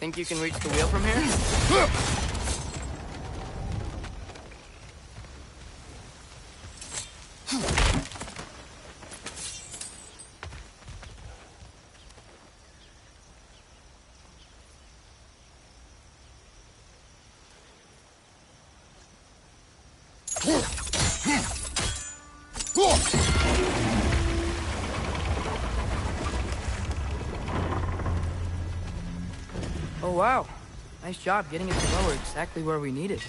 Think you can reach the wheel from here? Oh wow, nice job getting it to lower exactly where we need it.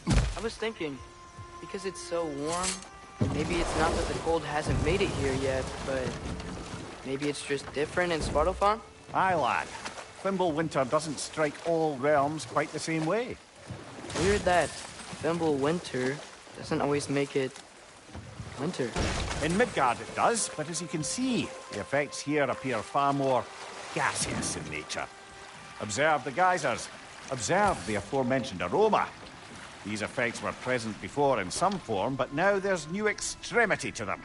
I was thinking, because it's so warm, maybe it's not that the cold hasn't made it here yet, but maybe it's just different in Svartalfheim? Aye, lad. Winter doesn't strike all realms quite the same way. Weird that Winter doesn't always make it winter. In Midgard it does, but as you can see, the effects here appear far more gaseous in nature. Observe the geysers. Observe the aforementioned aroma. These effects were present before in some form, but now there's new extremity to them.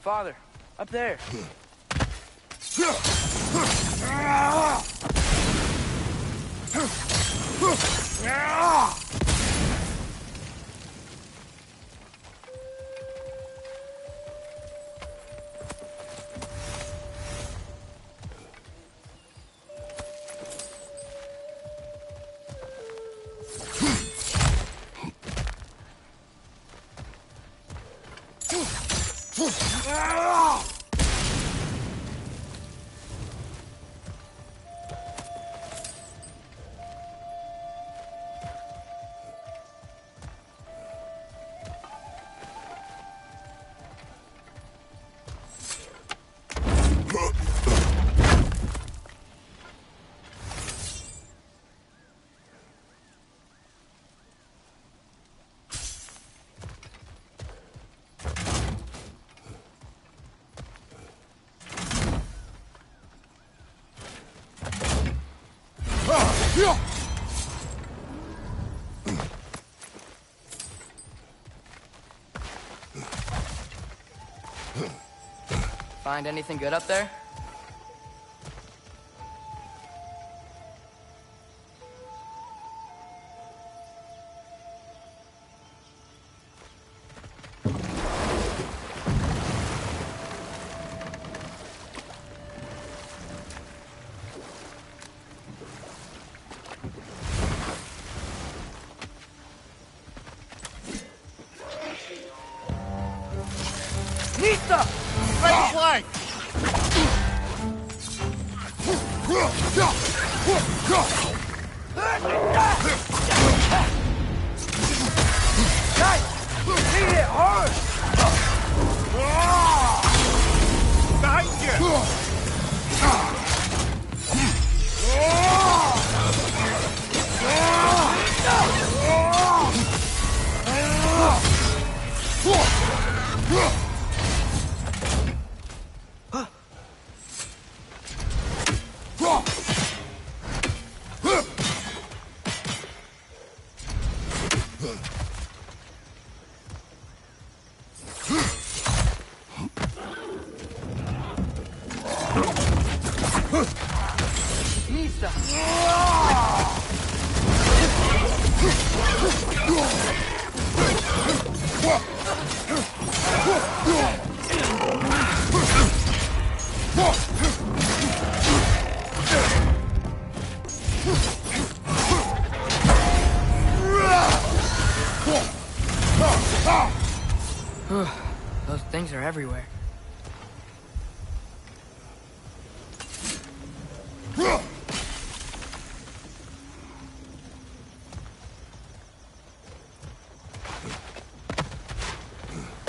Father, up there. Find anything good up there? Nista! Right flank! Guys! Hit it hard! Behind you! Those things are everywhere.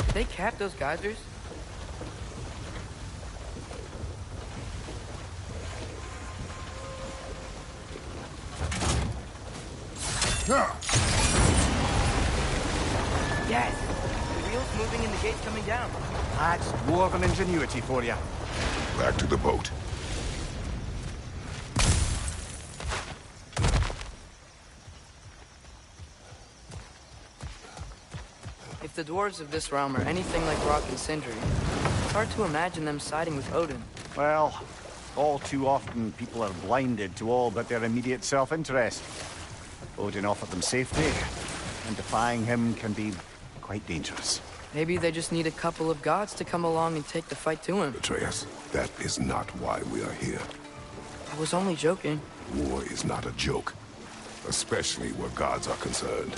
Did they cap those geysers? Yes! The wheels moving and the gates coming down. That's dwarven ingenuity for you. Back to the boat. If the dwarves of this realm are anything like Rock and Sindri, it's hard to imagine them siding with Odin. Well, all too often people are blinded to all but their immediate self-interest. Odin offered them safety, and defying him can be quite dangerous. Maybe they just need a couple of gods to come along and take the fight to him. Atreus, that is not why we are here. I was only joking. War is not a joke, especially where gods are concerned.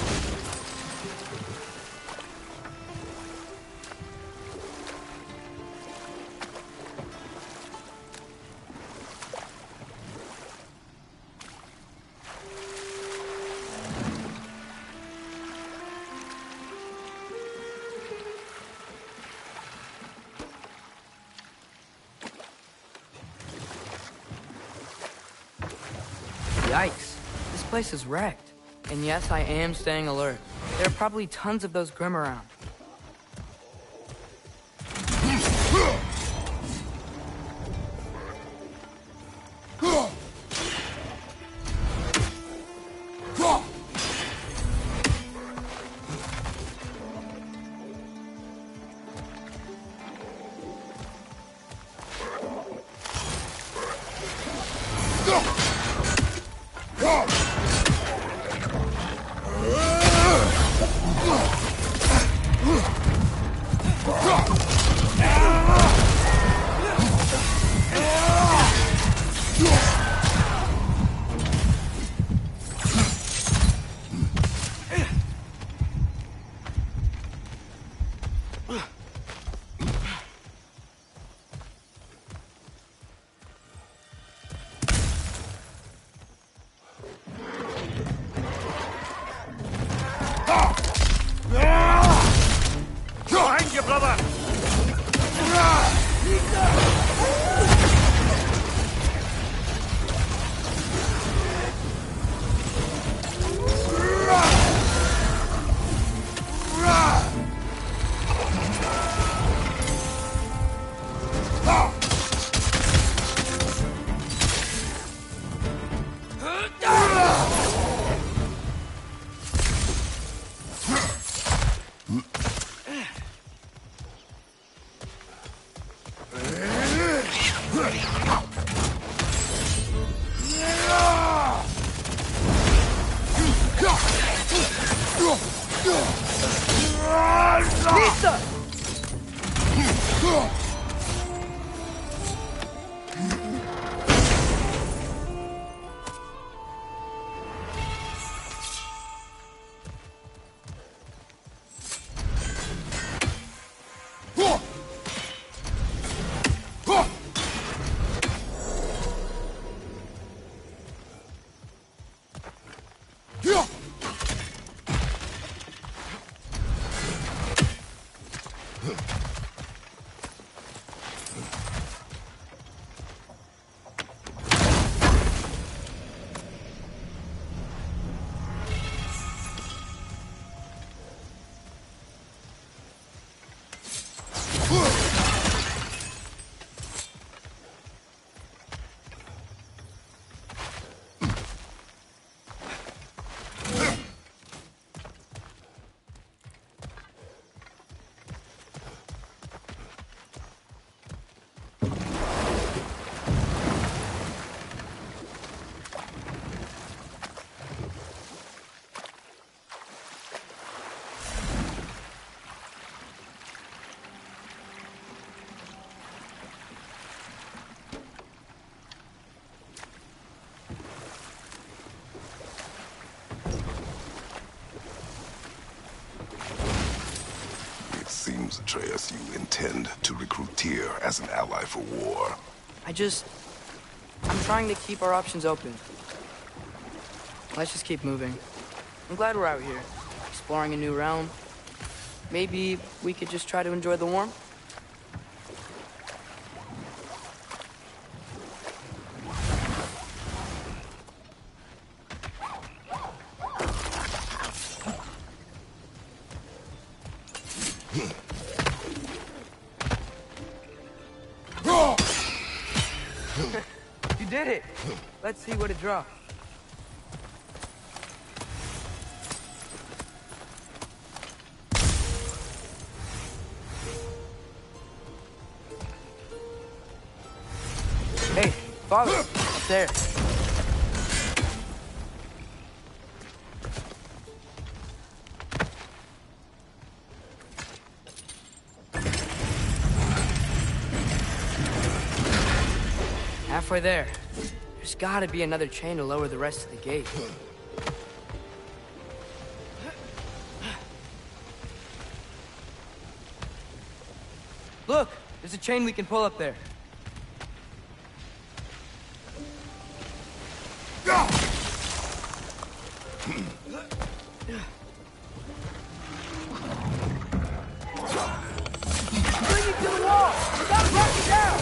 Yikes. This place is wrecked. And yes, I am staying alert. There are probably tons of those Grim around. Atreus, you intend to recruit Tyr as an ally for war. I'm trying to keep our options open. Let's just keep moving. I'm glad we're out here, exploring a new realm. Maybe we could just try to enjoy the warmth? You did it! Let's see what it drops. Hey, father, up there. Halfway there. There's gotta be another chain to lower the rest of the gate. Look! There's a chain we can pull up there. Bring it to the wall! We gotta break it down!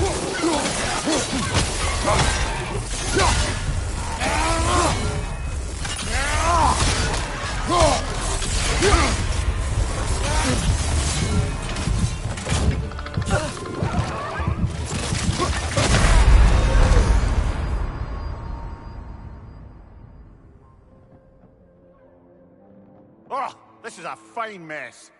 Oh, this is a fine mess.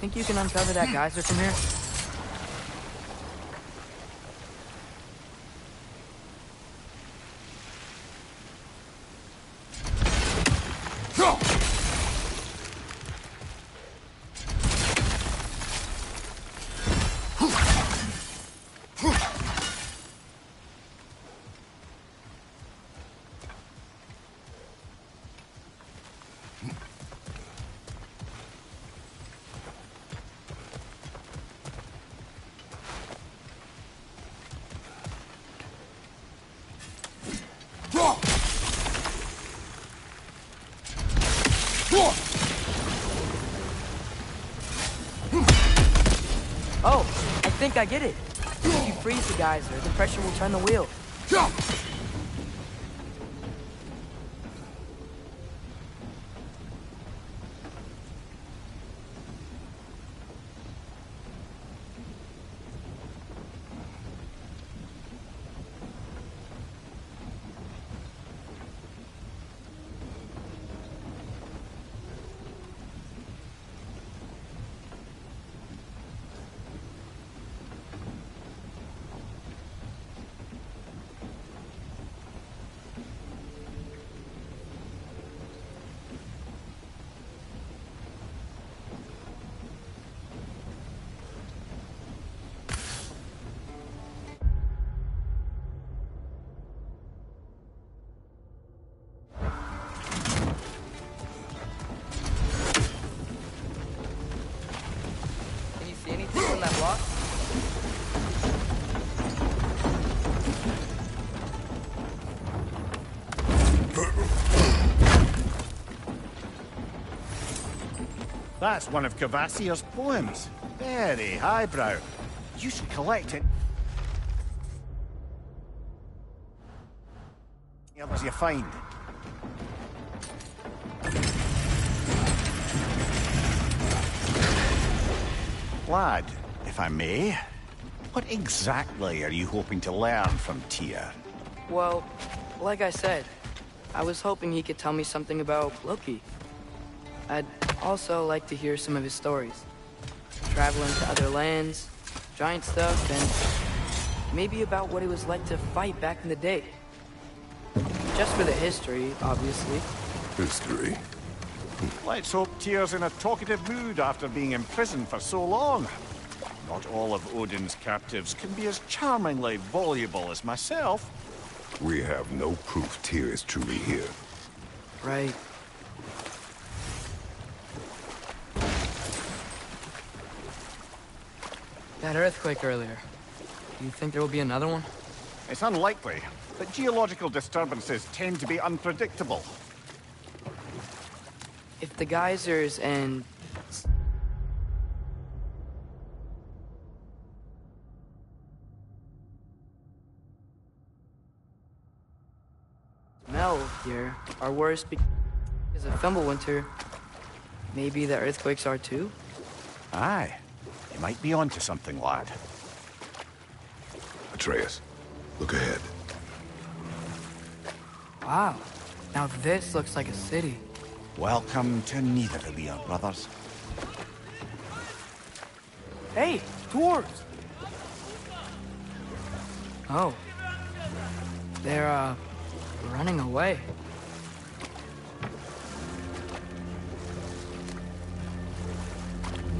Think you can uncover that geyser from here? Oh, I think I get it. If you freeze the geyser, the pressure will turn the wheel. See anything from that block? That's one of Cavassier's poems. Very highbrow. You should collect it. Others you find. Lad, if I may, what exactly are you hoping to learn from Tyr? Well, like I said, I was hoping he could tell me something about Loki. I'd also like to hear some of his stories. Traveling to other lands, giant stuff, and maybe about what it was like to fight back in the day. Just for the history, obviously. History. Let's hope Tyr's in a talkative mood after being imprisoned for so long. Not all of Odin's captives can be as charmingly voluble as myself. We have no proof Tyr is truly here. Right. That earthquake earlier. Do you think there will be another one? It's unlikely, but geological disturbances tend to be unpredictable. If the geysers and... smell here are worse because of Fimbulwinter, maybe the earthquakes are too? Aye. You might be onto something, lad. Atreus, look ahead. Wow. Now this looks like a city. Welcome to Nidavellir, brothers. Hey, dwarves! Oh. They're, running away.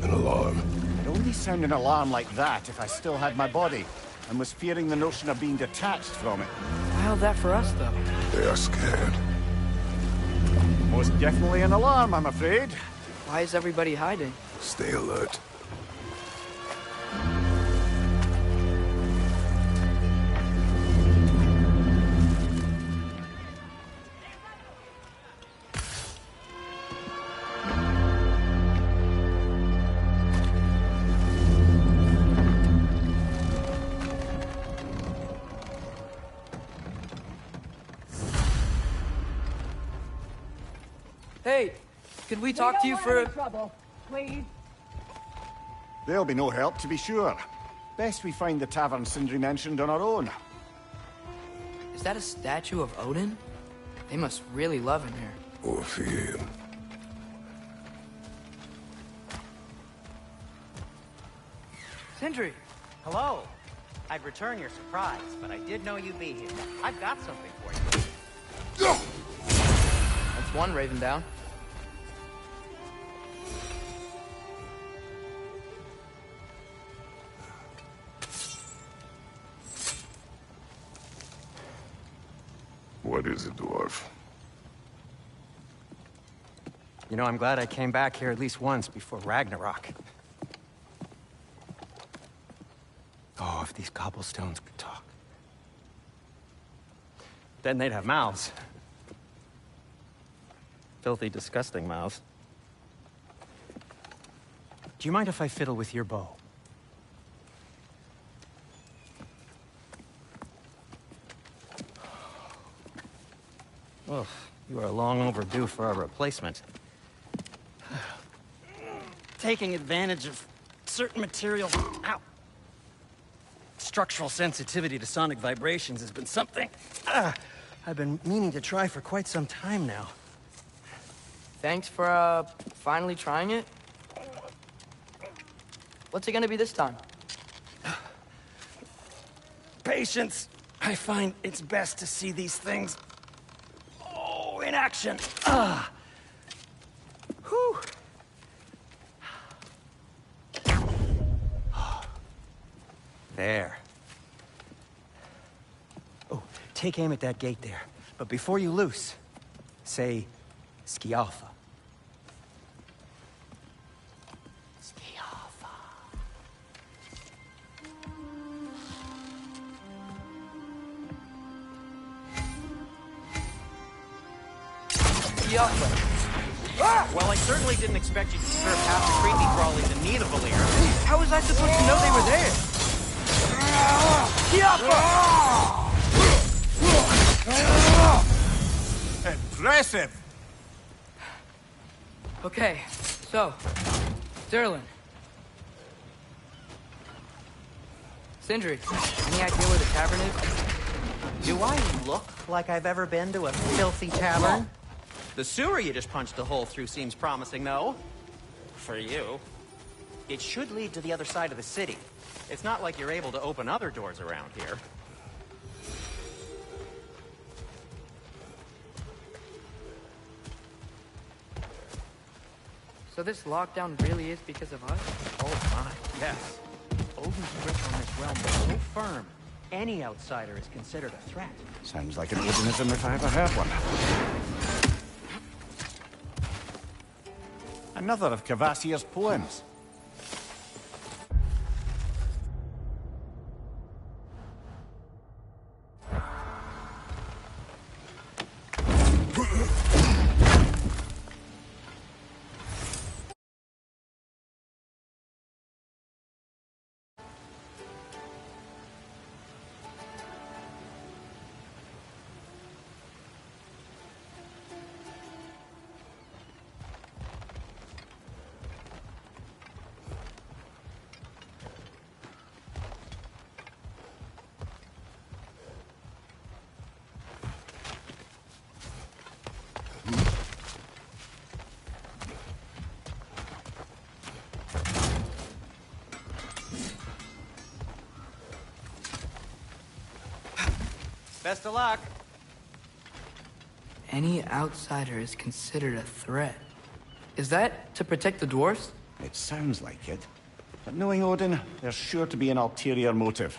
An alarm. I'd only sound an alarm like that if I still had my body, and was fearing the notion of being detached from it. How's that for us, though? They are scared. Most definitely an alarm, I'm afraid. Why is everybody hiding? Stay alert. Hey, could we talk to you for... trouble, please. There'll be no help, to be sure. Best we find the tavern Sindri mentioned on our own. Is that a statue of Odin? They must really love him here. Or fear him. Sindri! Hello. I'd return your surprise, but I did know you'd be here. I've got something for you. That's one raven down. What is it, dwarf? You know, I'm glad I came back here at least once before Ragnarok. Oh, if these cobblestones could talk. Then they'd have mouths. Filthy, disgusting mouths. Do you mind if I fiddle with your bow? Well, you are long overdue for a replacement. Taking advantage of certain materials. Ow! Structural sensitivity to sonic vibrations has been something I've been meaning to try for quite some time now. Thanks for, finally trying it. What's it gonna be this time? Patience. I find it's best to see these things in action. Whew. There. Oh, take aim at that gate there. But before you loose, say, Skialfa. Skialfa. Well, I certainly didn't expect you to serve half the creepy crawlies in Nidavellir. How was I supposed to know they were there? Impressive! Okay, so, Sterling. Sindri, any idea where the tavern is? Do I look like I've ever been to a filthy tavern? The sewer you just punched a hole through seems promising, though. For you. It should lead to the other side of the city. It's not like you're able to open other doors around here. So this lockdown really is because of us? Oh my, yes. Odin's grip on this realm is so firm, any outsider is considered a threat. Sounds like an Odinism if I ever heard one. Another of Kvasir's poems. Best of luck. Any outsider is considered a threat. Is that to protect the dwarves? It sounds like it. But knowing Odin, there's sure to be an ulterior motive.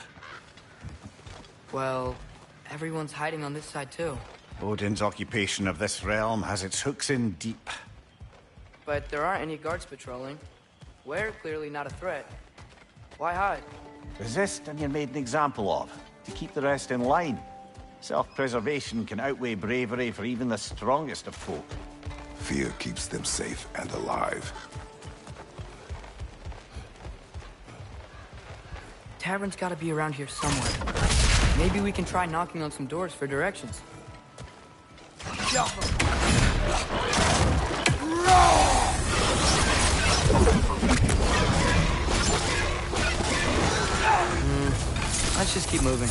Well, everyone's hiding on this side too. Odin's occupation of this realm has its hooks in deep. But there aren't any guards patrolling. We're clearly not a threat. Why hide? Resist and you're made an example of, to keep the rest in line. Self-preservation can outweigh bravery for even the strongest of folk. Fear keeps them safe and alive. Tavern's gotta be around here somewhere. Maybe we can try knocking on some doors for directions. Let's just keep moving.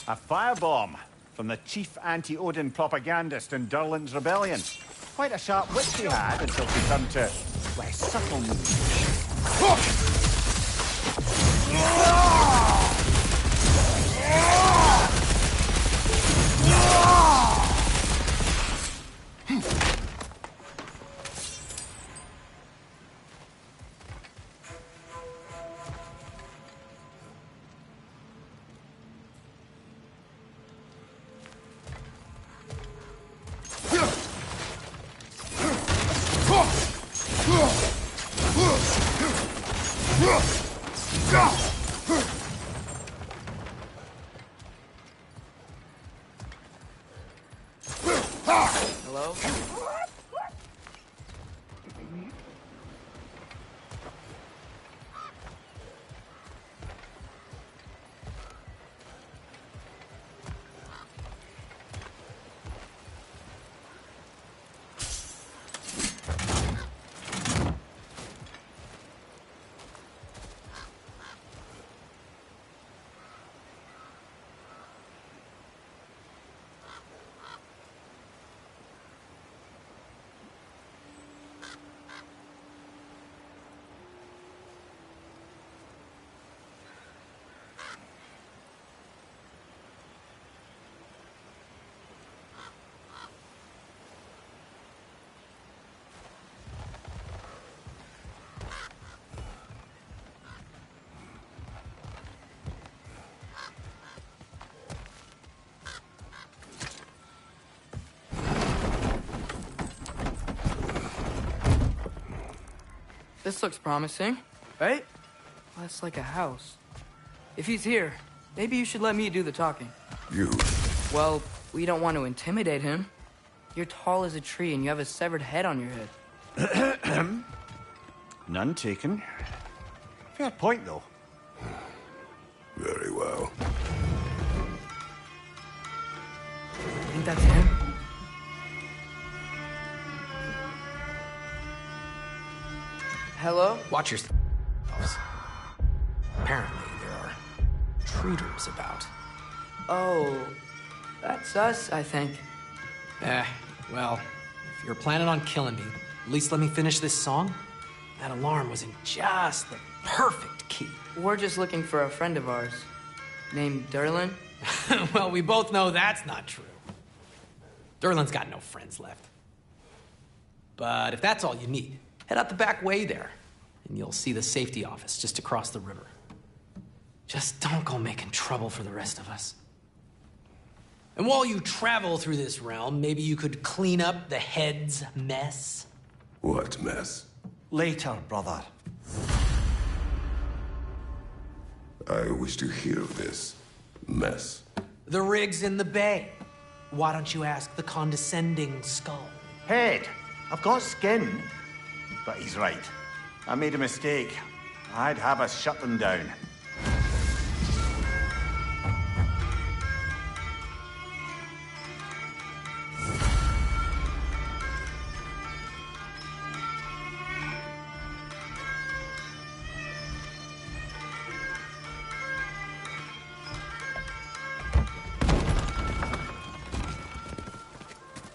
A firebomb from the chief anti-Odin propagandist in Durlin's rebellion. Quite a sharp wit he had until he turned to less subtle moves. Hello? This looks promising, right? Well, that's like a house. If he's here, maybe you should let me do the talking. You. Well, we don't want to intimidate him. You're tall as a tree and you have a severed head on your head. None taken. Fair point, though. Very well. I think that's him. Hello? Watch your... Apparently, there are intruders about. Oh, that's us, I think. Well, if you're planning on killing me, at least let me finish this song. That alarm was in just the perfect key. We're just looking for a friend of ours named Derlin. Well, we both know that's not true. Derlin's got no friends left. But if that's all you need, head out the back way there, and you'll see the safety office just across the river. Just don't go making trouble for the rest of us. And while you travel through this realm, maybe you could clean up the head's mess. What mess? Later, brother. I wish to hear this mess. The rig's in the bay. Why don't you ask the condescending skull? Head, I've got skin. But he's right. I made a mistake. I'd have us shut them down.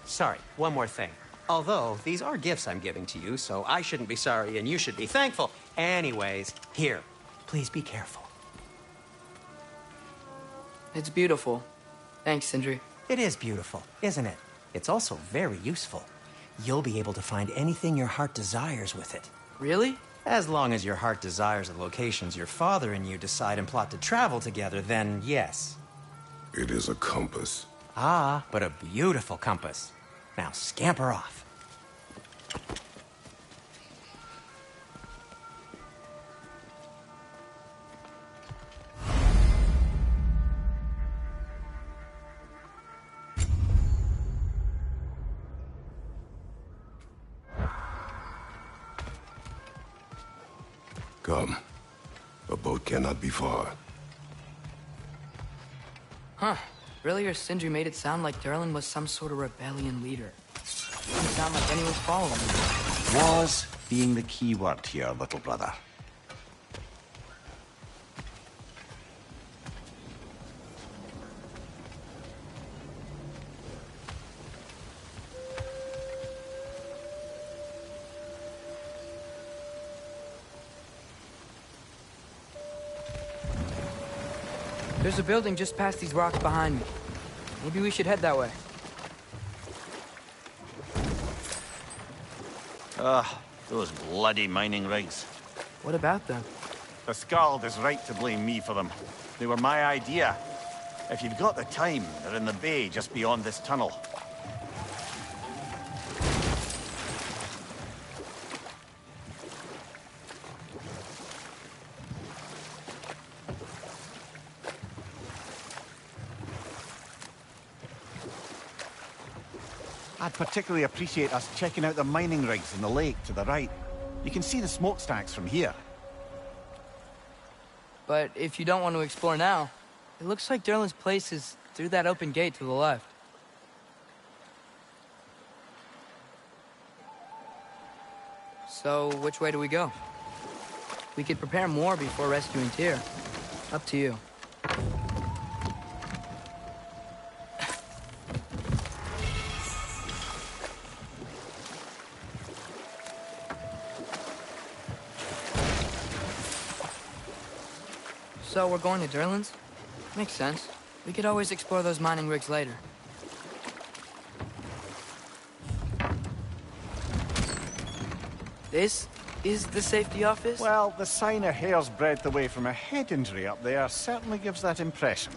Sorry, one more thing. Although, these are gifts I'm giving to you, so I shouldn't be sorry and you should be thankful. Anyways, here, please be careful. It's beautiful. Thanks, Sindri. It is beautiful, isn't it? It's also very useful. You'll be able to find anything your heart desires with it. Really? As long as your heart desires the locations your father and you decide and plot to travel together, then yes. It is a compass. Ah, but a beautiful compass. Now scamper off. Come. A boat cannot be far. Huh. Earlier, Sindri made it sound like Derlin was some sort of rebellion leader. Didn't sound like anyone's following him. Was being the key word here, little brother. There's a building just past these rocks behind me. Maybe we should head that way. Those bloody mining rigs. What about them? The Skald is right to blame me for them. They were my idea. If you've got the time, they're in the bay just beyond this tunnel. I'd particularly appreciate us checking out the mining rigs in the lake to the right. You can see the smokestacks from here. But if you don't want to explore now, it looks like Derlin's place is through that open gate to the left. So, which way do we go? We could prepare more before rescuing Tyr. Up to you. So we're going to Derlin's? Makes sense. We could always explore those mining rigs later. This is the safety office? Well, the sign a hair's breadth away from a head injury up there certainly gives that impression.